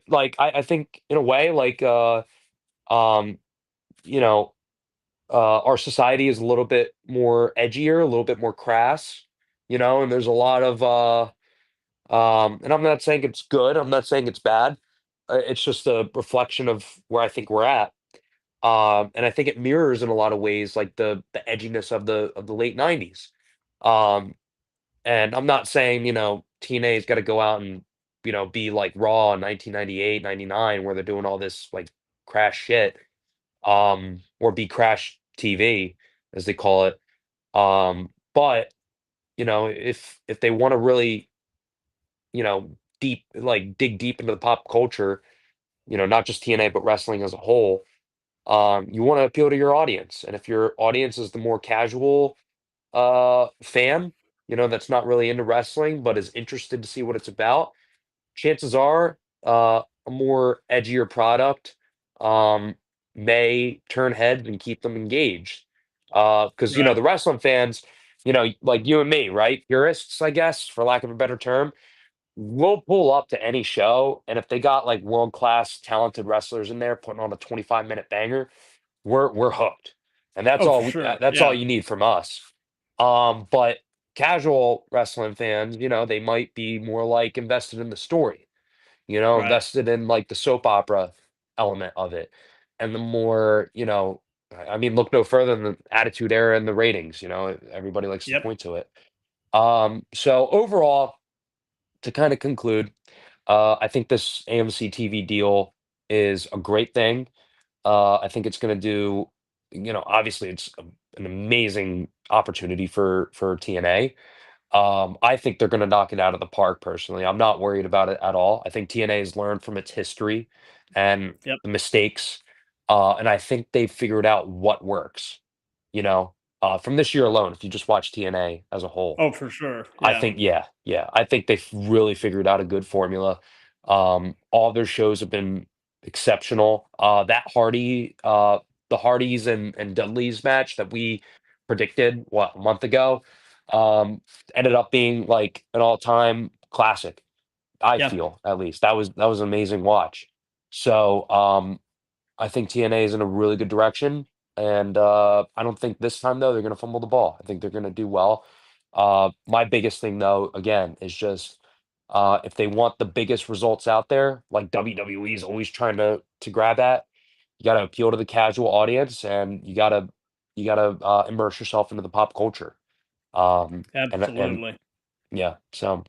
like I think in a way, like um, you know, our society is a little bit more edgier, a little bit more crass, and there's a lot of and I'm not saying it's good, I'm not saying it's bad. It's just a reflection of where I think we're at. And I think it mirrors in a lot of ways like the edginess of the late 90s. Um, and I'm not saying, TNA's got to go out and, be like Raw in 1998, 99, where they're doing all this like crash shit, or be crash TV, as they call it. But, if they want to really, dig deep into the pop culture, not just TNA, but wrestling as a whole, you want to appeal to your audience. And if your audience is the more casual fan, that's not really into wrestling but is interested to see what it's about, chances are a more edgier product um, may turn heads and keep them engaged. Because Right. the wrestling fans, like you and me, right? Purists, I guess, for lack of a better term, we'll pull up to any show, and if they got like world class talented wrestlers in there putting on a 25-minute banger, we're hooked, and Oh, for sure. that's all Yeah. you need from us. But casual wrestling fans, they might be more like invested in the story, Right. invested in like the soap opera element of it, and the more, I mean, look no further than the Attitude Era and the ratings. Everybody likes to Yep. point to it. So overall, to kind of conclude, I think this AMC TV deal is a great thing. I think it's going to do, obviously an amazing opportunity for TNA. I think they're going to knock it out of the park. Personally, I'm not worried about it at all. I think TNA has learned from its history and Yep. the mistakes, and I think they've figured out what works. From this year alone, if you just watch TNA as a whole. Oh, for sure. I Yeah. think, yeah, yeah. I think they've really figured out a good formula. All their shows have been exceptional. The Hardys and Dudley's match that we predicted what, a month ago, um, ended up being like an all-time classic. I Yeah. feel, at least that was an amazing watch. So I think TNA is in a really good direction, and I don't think this time though they're going to fumble the ball. I think they're going to do well. My biggest thing though, again, is just if they want the biggest results out there, like WWE is always trying to grab at, you got to appeal to the casual audience, and you gotta immerse yourself into the pop culture. And Absolutely. yeah, so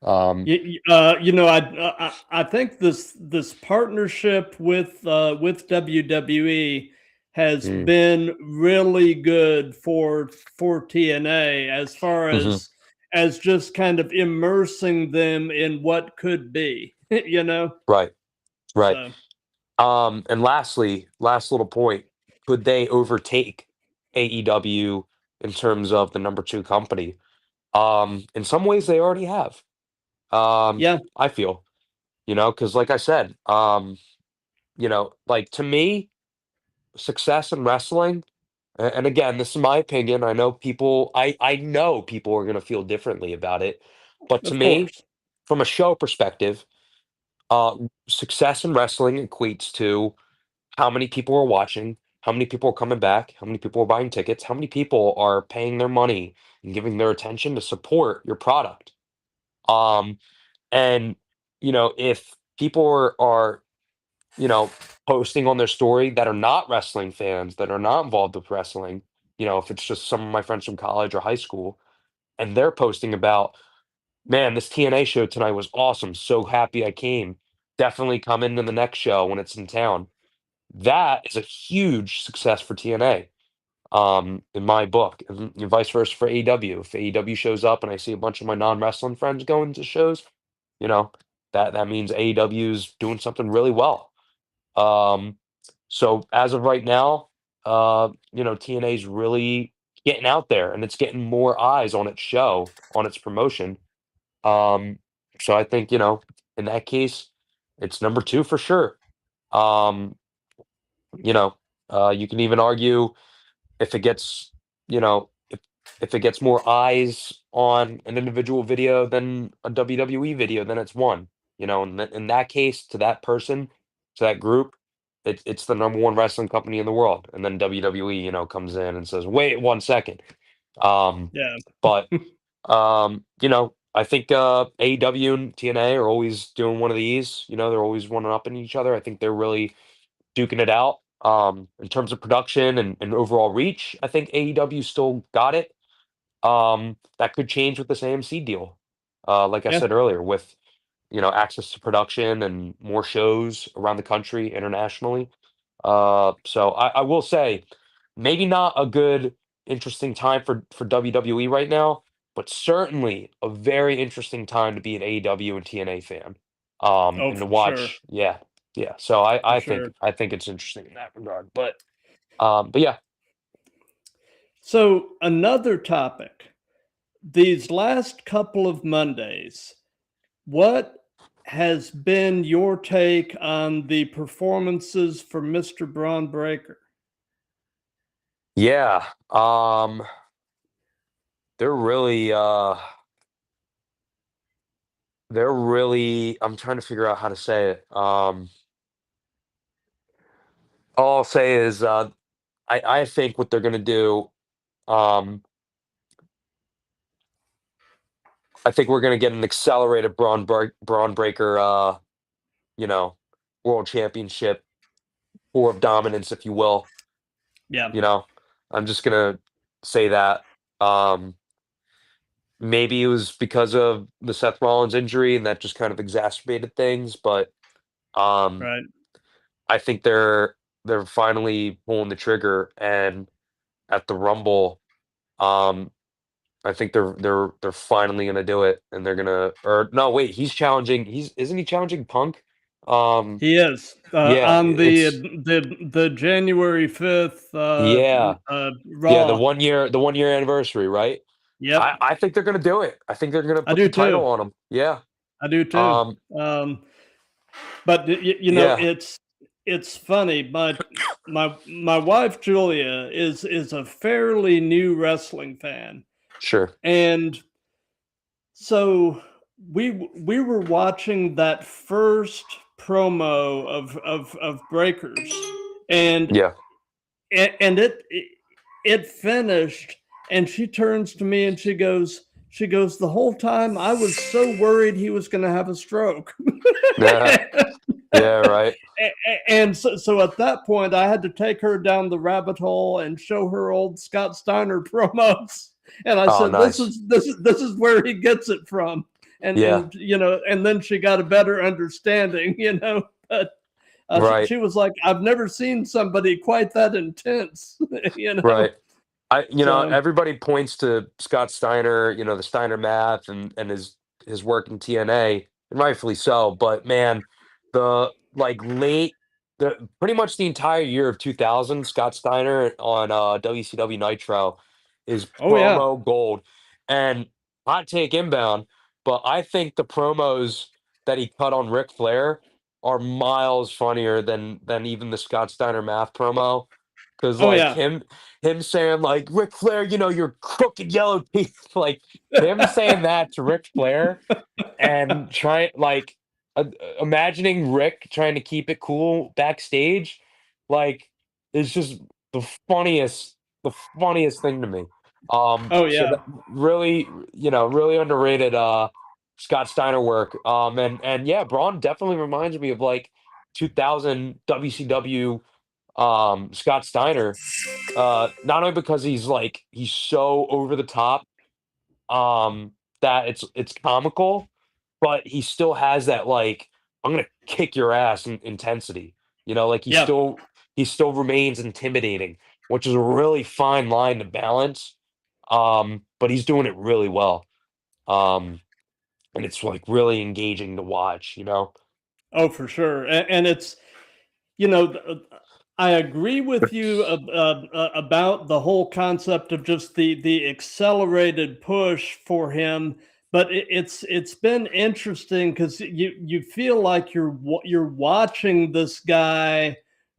um, I think this partnership with WWE has been really good for TNA as far as just kind of immersing them in what could be, you know? Right. So, And lastly, last little point, could they overtake AEW in terms of the number 2 company? In some ways they already have. yeah, I feel, because like I said, like to me, success in wrestling, and again, this is my opinion. I know people are going to feel differently about it, but to of me, course. from a show perspective, uh, success in wrestling equates to how many people are watching, how many people are coming back, how many people are buying tickets, how many people are paying their money and giving their attention to support your product. Um, and if people are you know, posting on their story that are not wrestling fans, that are not involved with wrestling, if it's just some of my friends from college or high school, and they're posting about, man, this TNA show tonight was awesome. So happy I came. Definitely come into the next show when it's in town. That is a huge success for TNA, in my book, and vice versa for AEW. If AEW shows up and I see a bunch of my non-wrestling friends going to shows, you know, that means AEW is doing something really well. Um, so as of right now, TNA is really getting out there and it's getting more eyes on its show, on its promotion. Um, so I think, in that case, it's number 2 for sure. Um, you know, you can even argue if it gets, if it gets more eyes on an individual video than a WWE video, then it's one. In that case, to that person, to that group, it's the number 1 wrestling company in the world. And then WWE, comes in and says, "Wait 1 second." Um, Yeah. but I think AEW and TNA are always doing one of these. They're always one up in each other. I think they're really duking it out. In terms of production and overall reach, I think AEW still got it. That could change with this AMC deal. Like I Yeah. said earlier, with access to production and more shows around the country internationally. So I will say, maybe not a good, interesting time for WWE right now, but certainly a very interesting time to be an AEW and TNA fan. Oh, And to for sure. watch, yeah, yeah. So For I think sure. I think it's interesting in that regard. But yeah, So, another topic. These last couple of Mondays, what has been your take on the performances for Mr. Braun Breaker? yeah. They're really I'm trying to figure out how to say it. All I'll say is I think what they're gonna do, um, I think we're gonna get an accelerated Braun Breaker you know, world championship, or of dominance, if you will. Yeah. You know, I'm just gonna say that. Um, Maybe it was because of the Seth Rollins injury, and that just kind of exacerbated things, but um, Right. I think they're finally pulling the trigger, and at the Rumble, um, I think they're finally gonna do it, and they're gonna, or no, wait, he's challenging. He's isn't he challenging Punk? Um, He is yeah, on the January 5th yeah, yeah, Raw. the 1 year anniversary, right? Yep. I think they're gonna do it. I think they're gonna I put do the title too. on him. Yeah. I do too. Um, Um, but yeah, it's funny. My wife Julia is a fairly new wrestling fan, sure. and so we were watching that first promo of Breakers, and Yeah. and it finished, and she turns to me and she goes, the whole time I was so worried he was going to have a stroke. Yeah. Yeah, right. And so at that point I had to take her down the rabbit hole and show her old Scott Steiner promos, and I Oh, said, this nice. is this is this is where he gets it from. and Yeah. and and then she got a better understanding. But Right. She was like, I've never seen somebody quite that intense, Right. So, Everybody points to Scott Steiner, the Steiner math and his work in TNA, and rightfully so. But man, the like late the pretty much the entire year of 2000, Scott Steiner on WCW Nitro is oh yeah, promo gold. And hot take inbound, but I think the promos that he cut on Ric Flair are miles funnier than even the Scott Steiner math promo. Because oh like yeah. him saying like Ric Flair, your crooked yellow teeth, like him saying that to Ric Flair and trying like imagining Rick trying to keep it cool backstage, like it's just the funniest, the funniest thing to me. Oh So yeah. that really, really underrated Scott Steiner work. And yeah, Braun definitely reminds me of like 2000 WCW Scott Steiner. Not only because he's so over the top, that it's comical, but he still has that like I'm gonna kick your ass intensity. Like Yeah. he still remains intimidating, which is a really fine line to balance. But he's doing it really well. And it's like really engaging to watch. Oh, for sure. And it's, you know, I agree with you about the whole concept of just the accelerated push for him, but it's been interesting because you feel like you're watching this guy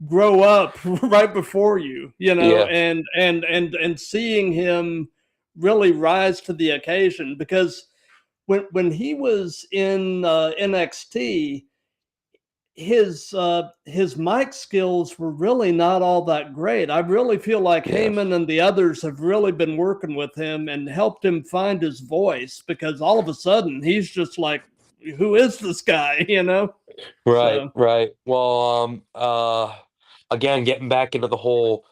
grow up right before you, Yeah, and seeing him really rise to the occasion because when he was in NXT, his mic skills were really not all that great. I really feel like yeah. Heyman and the others have really been working with him and helped him find his voice because all of a sudden he's just like, who is this guy? Right, So right. Well, again, getting back into the whole,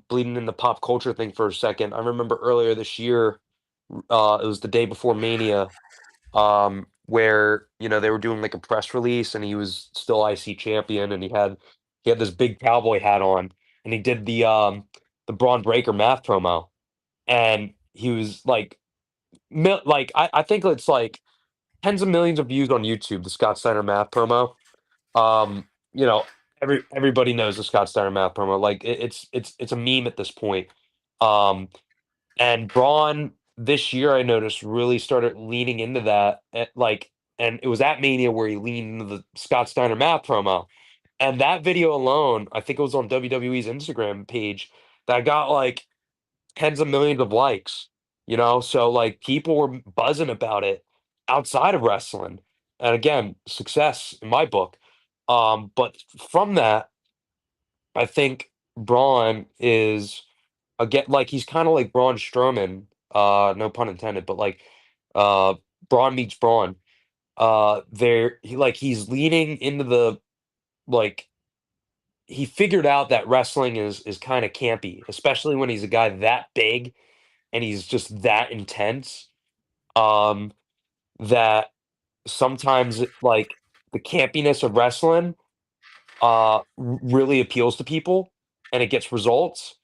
bleeding in the pop culture thing for a second. I remember earlier this year, it was the day before Mania, where, they were doing like a press release and he was still IC champion and he had this big cowboy hat on and he did the Braun Breaker math promo and he was like, I think it's like tens of millions of views on YouTube, the Scott Steiner math promo. um, you know, everybody knows the Scott Steiner math promo. Like it's a meme at this point. Um, and Braun this year I noticed really started leaning into that. And it was at Mania where he leaned into the Scott Steiner math promo. And that video alone, I think it was on WWE's Instagram page, that got like tens of millions of likes. So like people were buzzing about it outside of wrestling. And again, success in my book. But from that, I think Braun is again like he's kind of like Braun Strowman, no pun intended, but like uh Braun meets Braun. He's leaning into the like he figured out that wrestling is kind of campy, especially when he's a guy that big and he's just that intense. Um, that sometimes like the campiness of wrestling really appeals to people and it gets results.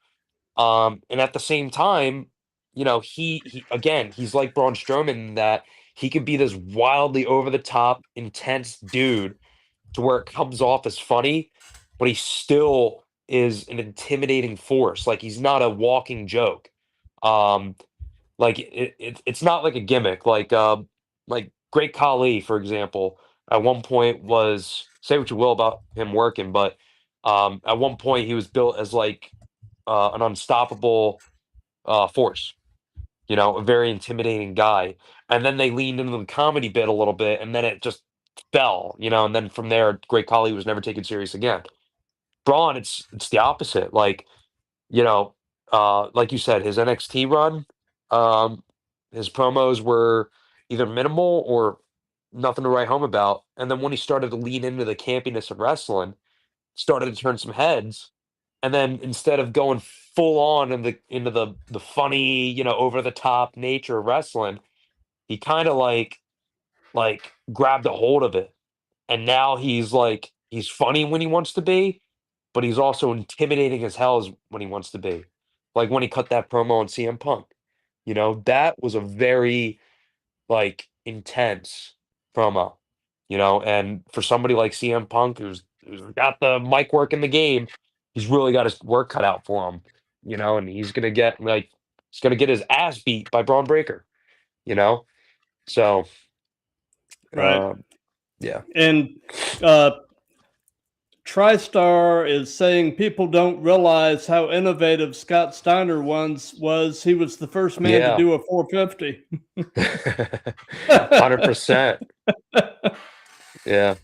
And at the same time, he again, he's like Braun Strowman in that he could be this wildly over the top, intense dude to where it comes off as funny, but he still is an intimidating force. Like he's not a walking joke. Um, it's not like a gimmick. Like Great Khali, for example, at one point was say what you will about him working, but at one point he was built as like an unstoppable force. A very intimidating guy. And then they leaned into the comedy bit a little bit, and then it just fell. And then from there, Great Khali was never taken serious again. Braun, it's the opposite. You know, like you said, his NXT run, um, his promos were either minimal or nothing to write home about. And then when he started to lean into the campiness of wrestling, started to turn some heads. And then instead of going full on into the funny, over the top nature of wrestling, he kind of like grabbed a hold of it. And now he's like he's funny when he wants to be, but he's also intimidating as hell when he wants to be. Like when he cut that promo on CM Punk, that was a very like intense promo, and for somebody like CM Punk who's got the mic work in the game, he's really got his work cut out for him, and he's gonna get his ass beat by Braun Breaker, you know. So Right. yeah. And TriStar is saying people don't realize how innovative Scott Steiner once was. He was the first man to Yeah. do a 450. 100%. Yeah.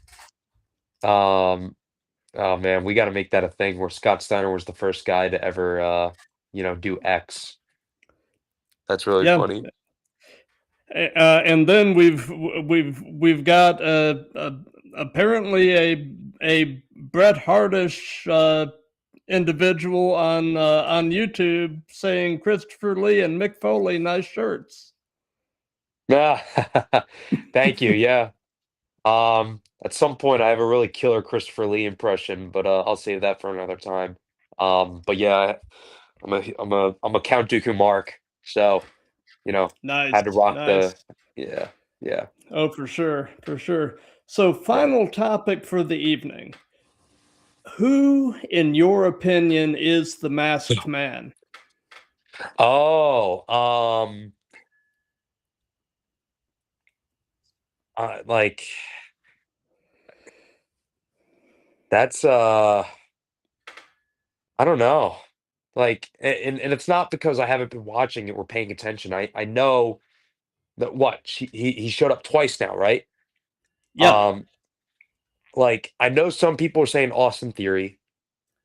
Oh man, we got to make that a thing where Scott Steiner was the first guy to ever, do X. That's really Yeah. funny. And then we've got apparently a Bret Hartish individual on YouTube saying Christopher Lee and Mick Foley, nice shirts. Yeah. Thank you. Yeah. At some point, I have a really killer Christopher Lee impression, but I'll save that for another time. But yeah, I'm a Count Dooku Mark, so Nice, had to rock nice. the yeah, yeah. Oh, for sure, for sure. So, Yeah. final topic for the evening. Who, in your opinion, is the masked man? Oh, like that's I don't know. Like, and it's not because I haven't been watching it or paying attention. I know that he showed up twice now, right? Yeah, Um, like I know some people are saying Austin Theory,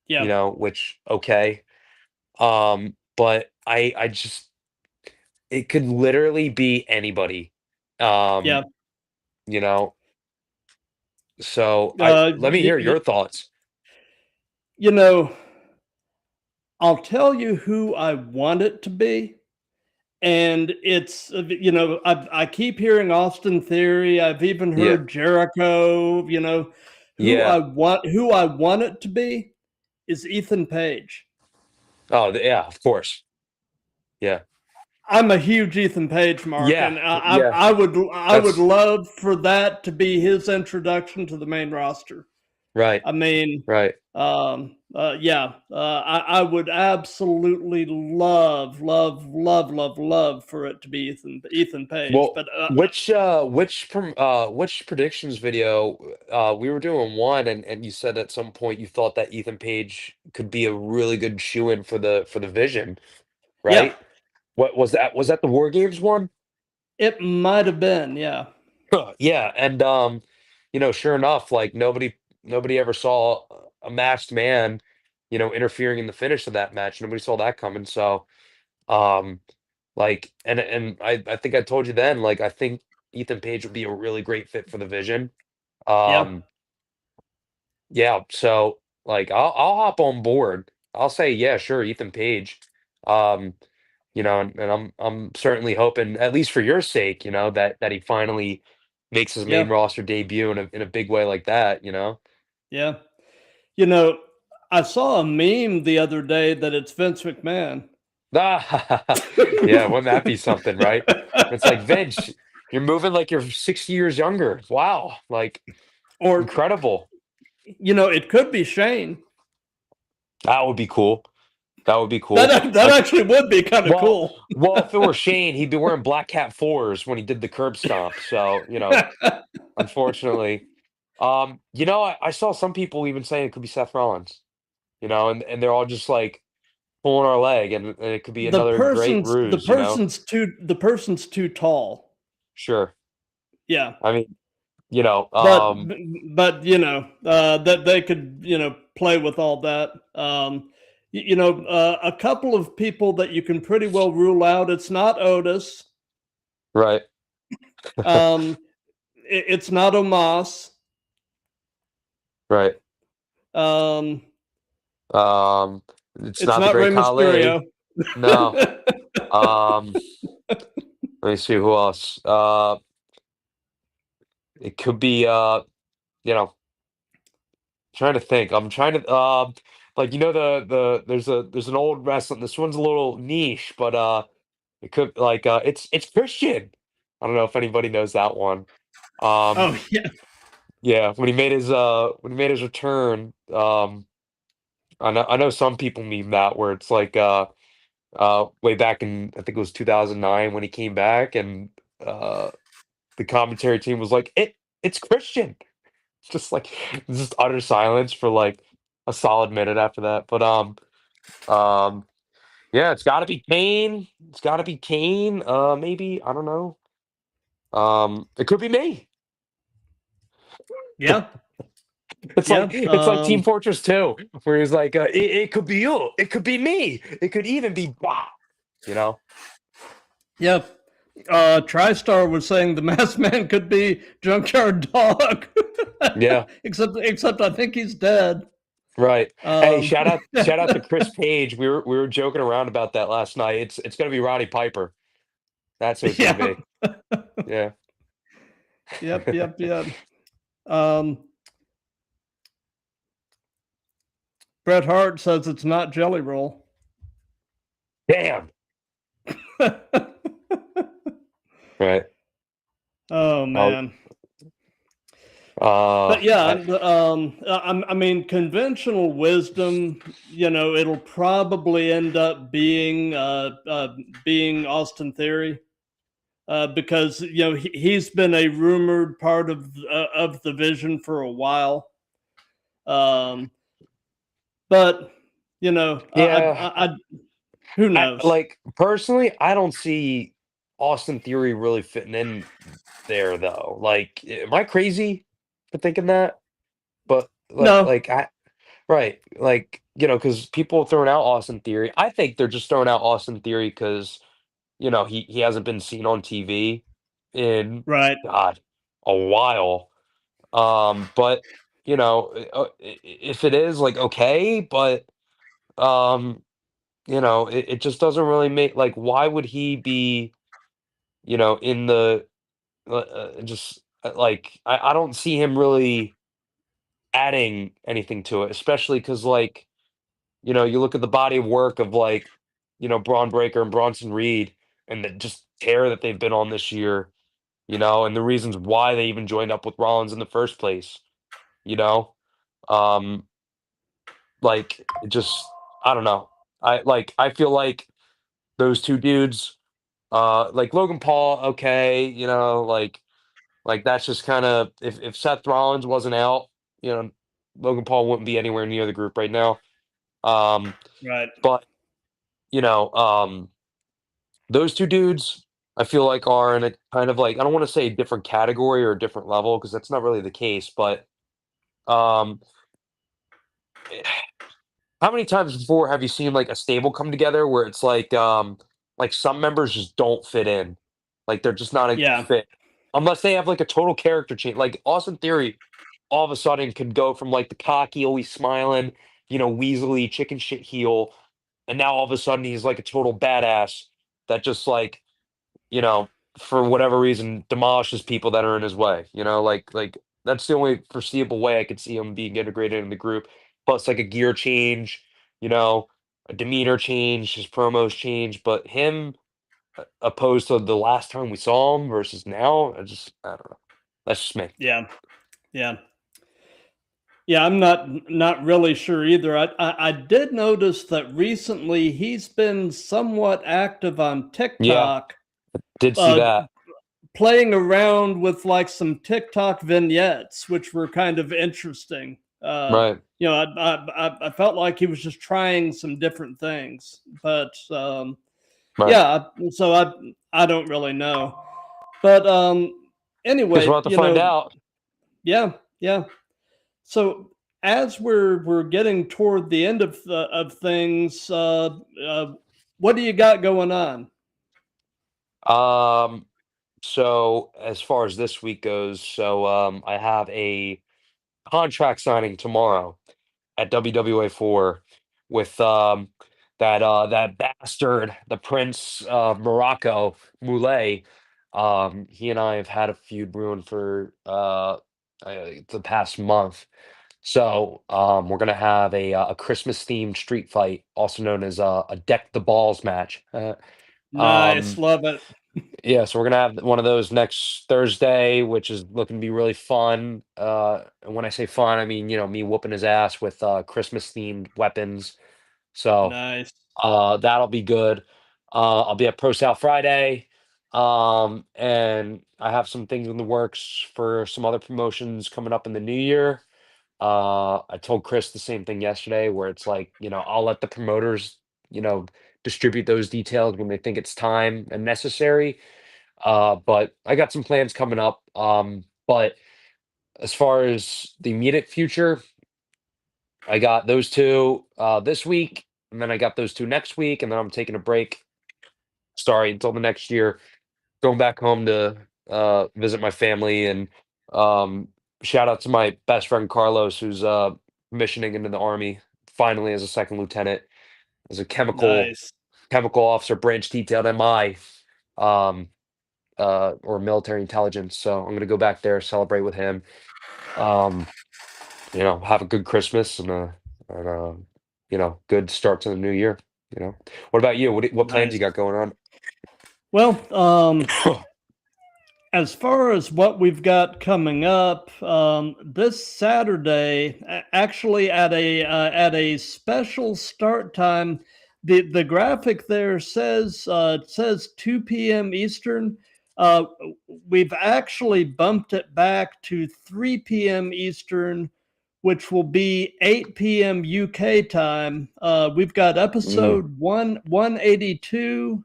yeah, which okay. But I just it could literally be anybody. yeah. Um, you know, so I Uh, let me y- hear y- your thoughts. you know, I'll tell you who I want it to be. And it's, I keep hearing Austin Theory. I've even Yeah. heard Jericho. Yeah. Who I want it to be is Ethan Page. Oh, yeah, of course. Yeah. I'm a huge Ethan Page mark, Yeah. and Yeah. I would That's love for that to be his introduction to the main roster. right. I mean, Right. yeah, I would absolutely love for it to be Ethan Page. Well, But which predictions video we were doing one and you said at some point you thought that Ethan Page could be a really good shoe-in for the Vision, yeah, right? What was that? Was that the War Games one? it might have been. Yeah, Yeah, and sure enough, like nobody ever saw a masked man, interfering in the finish of that match. Nobody saw that coming. So, um, like, and I think I told you then, like, I think Ethan Page would be a really great fit for the Vision. yeah, Um, yeah, so like, I'll hop on board. I'll say, yeah, sure, Ethan Page. Um, and I'm certainly hoping, at least for your sake, that he finally makes his main yeah, roster debut in a big way like that. yeah. You know, I saw a meme the other day that it's Vince McMahon. Ah, yeah, wouldn't that be something, right? It's like Vince, you're moving like you're 60 years younger. Wow, like Or, incredible. it could be Shane. That would be cool. That would be cool. That Like, actually would be kind of well, cool. if it were Shane, he'd be wearing black cat fours when he did the curb stomp. So, unfortunately, I saw some people even saying it could be Seth Rollins, and they're all just like pulling our leg, and it could be another great ruse. The person's too tall. Sure. Yeah. I mean, But that they could play with all that. A couple of people that you can pretty well rule out. It's not Otis. right. It's not Omos. Right. Um, Um, it's it's not the not Rey great Mysterio. Khali. No. Um, let me see who else. It could be you know, trying to think. I'm trying to like there's an old wrestling. This one's a little niche, but it could like it's Christian. I don't know if anybody knows that one. Um, Oh yeah, yeah, when he made his return, I know some people meme that where it's like way back in I think it was 2009 when he came back and uh the commentary team was like it's Christian. Just like just utter silence for like a solid minute after that. But um yeah, it's got to be Kane. It's got to be Kane. Maybe I don't know. It could be me. yeah, It's like yeah. it's like Team Fortress 2, where he's like, it could be you, it could be me, it could even be bah, you know? Yeah. TriStar was saying the masked man could be Junkyard Dog. Yeah, except I think he's dead. right. Hey, Um, shout out to Chris Page. We were joking around about that last night. It's gonna be Roddy Piper. That's who it's gonna yeah. be. Yeah. Yep. Yep. Yep. Um, Bret Hart says it's not Jelly Roll. Damn. Right. Oh Oh, man. uh, But yeah, I, I mean, conventional wisdom, it'll probably end up being Austin Theory, because he's been a rumored part of the vision for a while. Um, but yeah. who I knows? like personally, I don't see Austin Theory really fitting in there though. Like, am I crazy for thinking that? But No, I right, like, because people throwing out Austin Theory, I think they're just throwing out Austin Theory because he hasn't been seen on TV in right? God a while. But if it is like okay, but um, it just doesn't really make like why would he be in the just like I don't see him really adding anything to it, especially because like you look at the body of work of like Braun Breaker and Bronson Reed and the just tear that they've been on this year, and the reasons why they even joined up with Rollins in the first place, you know, um, like it just I don't know. I feel like those two dudes, like Logan Paul, okay, like that's just kind of if Seth Rollins wasn't out, you know, Logan Paul wouldn't be anywhere near the group right now. Um, Right. but you know, those two dudes, I feel like are in a kind of like I don't want to say a different category or a different level because that's not really the case. But um, how many times before have you seen like a stable come together where it's like some members just don't fit in, like they're just not a Yeah. fit unless they have like a total character change. Like Austin Theory, all of a sudden can go from like the cocky, always smiling, weaselly chicken shit heel, and now all of a sudden he's like a total badass that just like you know, for whatever reason, demolishes people that are in his way. Like that's the only foreseeable way I could see him being integrated in the group. Plus, like a gear change, you know, a demeanor change, his promos change. But him, opposed to the last time we saw him versus now, I don't know. That's just me. Yeah. Yeah. Yeah, I'm not really sure either. I did notice that recently he's been somewhat active on Yeah, TikTok, did see uh, that. playing around with like some TikTok vignettes, which were kind of interesting. Right, I felt like he was just trying some different things, but right. yeah. So I don't really know, but Guess we'll anyway, have to find out. yeah, yeah. So as we're getting toward the end of things, what do you got going on? Um, so as far as this week goes, I have a contract signing tomorrow at WWA 4 with that bastard, the Prince of Morocco, Moulay. He and I have had a feud brewing for the past month. So we're gonna have a Christmas themed street fight, also known as a deck the balls match. Nice, Um, love it. yeah, so we're gonna have one of those next Thursday, which is looking to be really fun. And when I say fun, I mean me whooping his ass with Christmas themed weapons. So Nice. that'll be good. I'll be at Pro South Friday. And I have some things in the works for some other promotions coming up in the new year. I told Chris the same thing yesterday, where it's like, I'll let the promoters, you know, distribute those details when they think it's time and necessary. But I got some plans coming up. But as far as the immediate future, I got those two this week, and then I got those two next week, and then I'm taking a break. Sorry, until the next year. Going back home to visit my family, and um, shout out to my best friend Carlos, who's missioning into the army finally as a second lieutenant, as a Nice. chemical officer, branch detailed MI, um, or military intelligence. So I'm gonna go back there, celebrate with him. Um, have a good Christmas and good start to the new year. What about you? What plans Nice. you got going Well, on? as far as what we've got coming up, this Saturday, actually at a special start time, the graphic there says it says 2 p.m. Eastern. Uh, we've actually bumped it back to 3 p.m. Eastern, which will be 8 p.m. UK time. We've got Mm, episode 182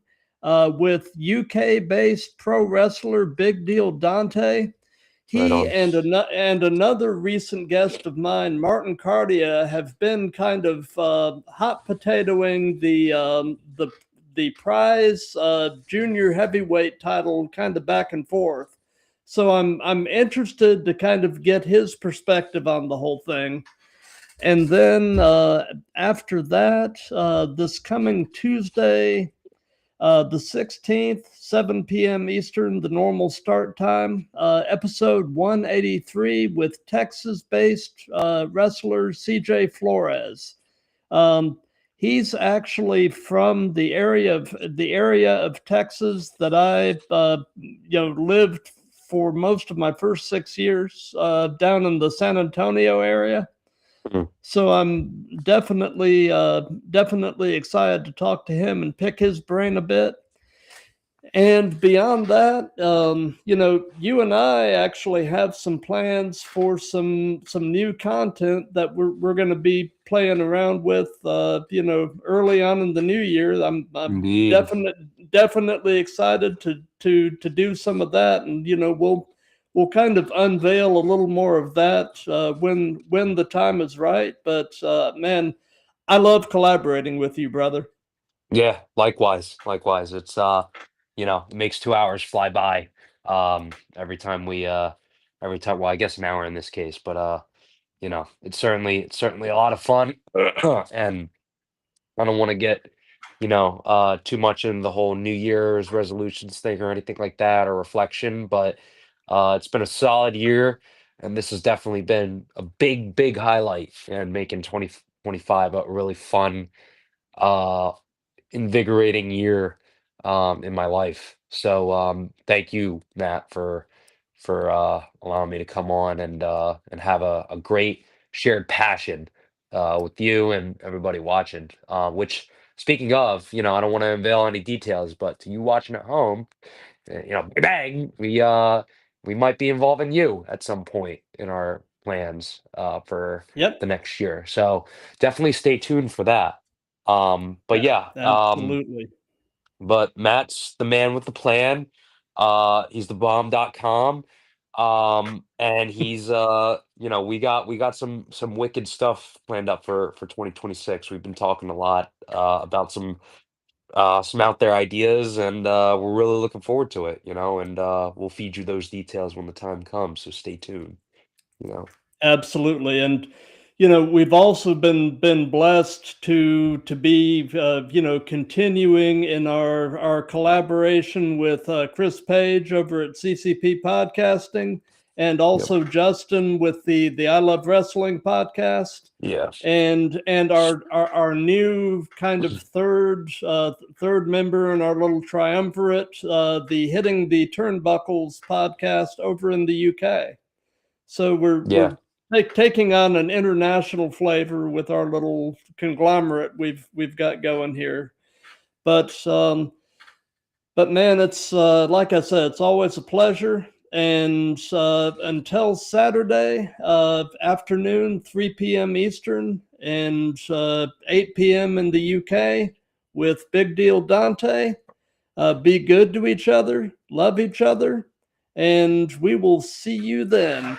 with UK-based pro wrestler Big Deal Dante. right He on. and another recent guest of mine, Martin Cardia, have been kind of hot potatoing the prize junior heavyweight title kind of back and forth. So I'm interested to kind of get his perspective on the whole thing. And then after that, this coming Tuesday, the 16th, 7 p.m. Eastern, the normal start time. Episode 183 with Texas-based wrestler CJ Flores. Um, he's actually from the area of Texas that I lived for most of my first 6 years down in the San Antonio area. Mm. So I'm definitely excited to talk to him and pick his brain a bit. And beyond that, you and I actually have some plans for some new content that we're going to be playing around with, early on in the new year. I'm Indeed. definitely excited to do some of that, and we'll kind of unveil a little more of that when the time is right. But man, I love collaborating with you, brother. Yeah, likewise. Likewise. It makes 2 hours fly by. Every time, well, I guess an hour in this case, but it's certainly a lot of fun. And I don't want to get, too much in the whole New Year's resolutions thing or anything like that or reflection, but it's been a solid year, and this has definitely been a big, big highlight and making 2025 a really fun, uh, invigorating year in my life. So thank you, Matt, for allowing me to come on and have a great shared passion with you and everybody watching. Which, speaking of, I don't want to unveil any details, but to you watching at home, bang, we might be involving you at some point in our plans for Yep. the next year. So definitely stay tuned for that. But yeah, Absolutely. but Matt's the man with the plan. He's the bomb.com. And we got some wicked stuff planned up for 2026. We've been talking a lot about some out there ideas, and we're really looking forward to it, and we'll feed you those details when the time comes. So stay tuned, you know. Absolutely, and we've also been blessed to be continuing in our collaboration with Chris Page over at CCP Podcasting, and also Justin with the I Love Wrestling podcast. Yeah. And our new kind of third member in our little triumvirate, the Hitting the Turnbuckles podcast over in the UK. So we're taking on an international flavor with our little conglomerate we've got going here. But man, it's like I said, it's always a pleasure. And until Saturday afternoon, 3 p.m. Eastern and 8 p.m. in the UK with Big Deal Dante, be good to each other, love each other, and we will see you then.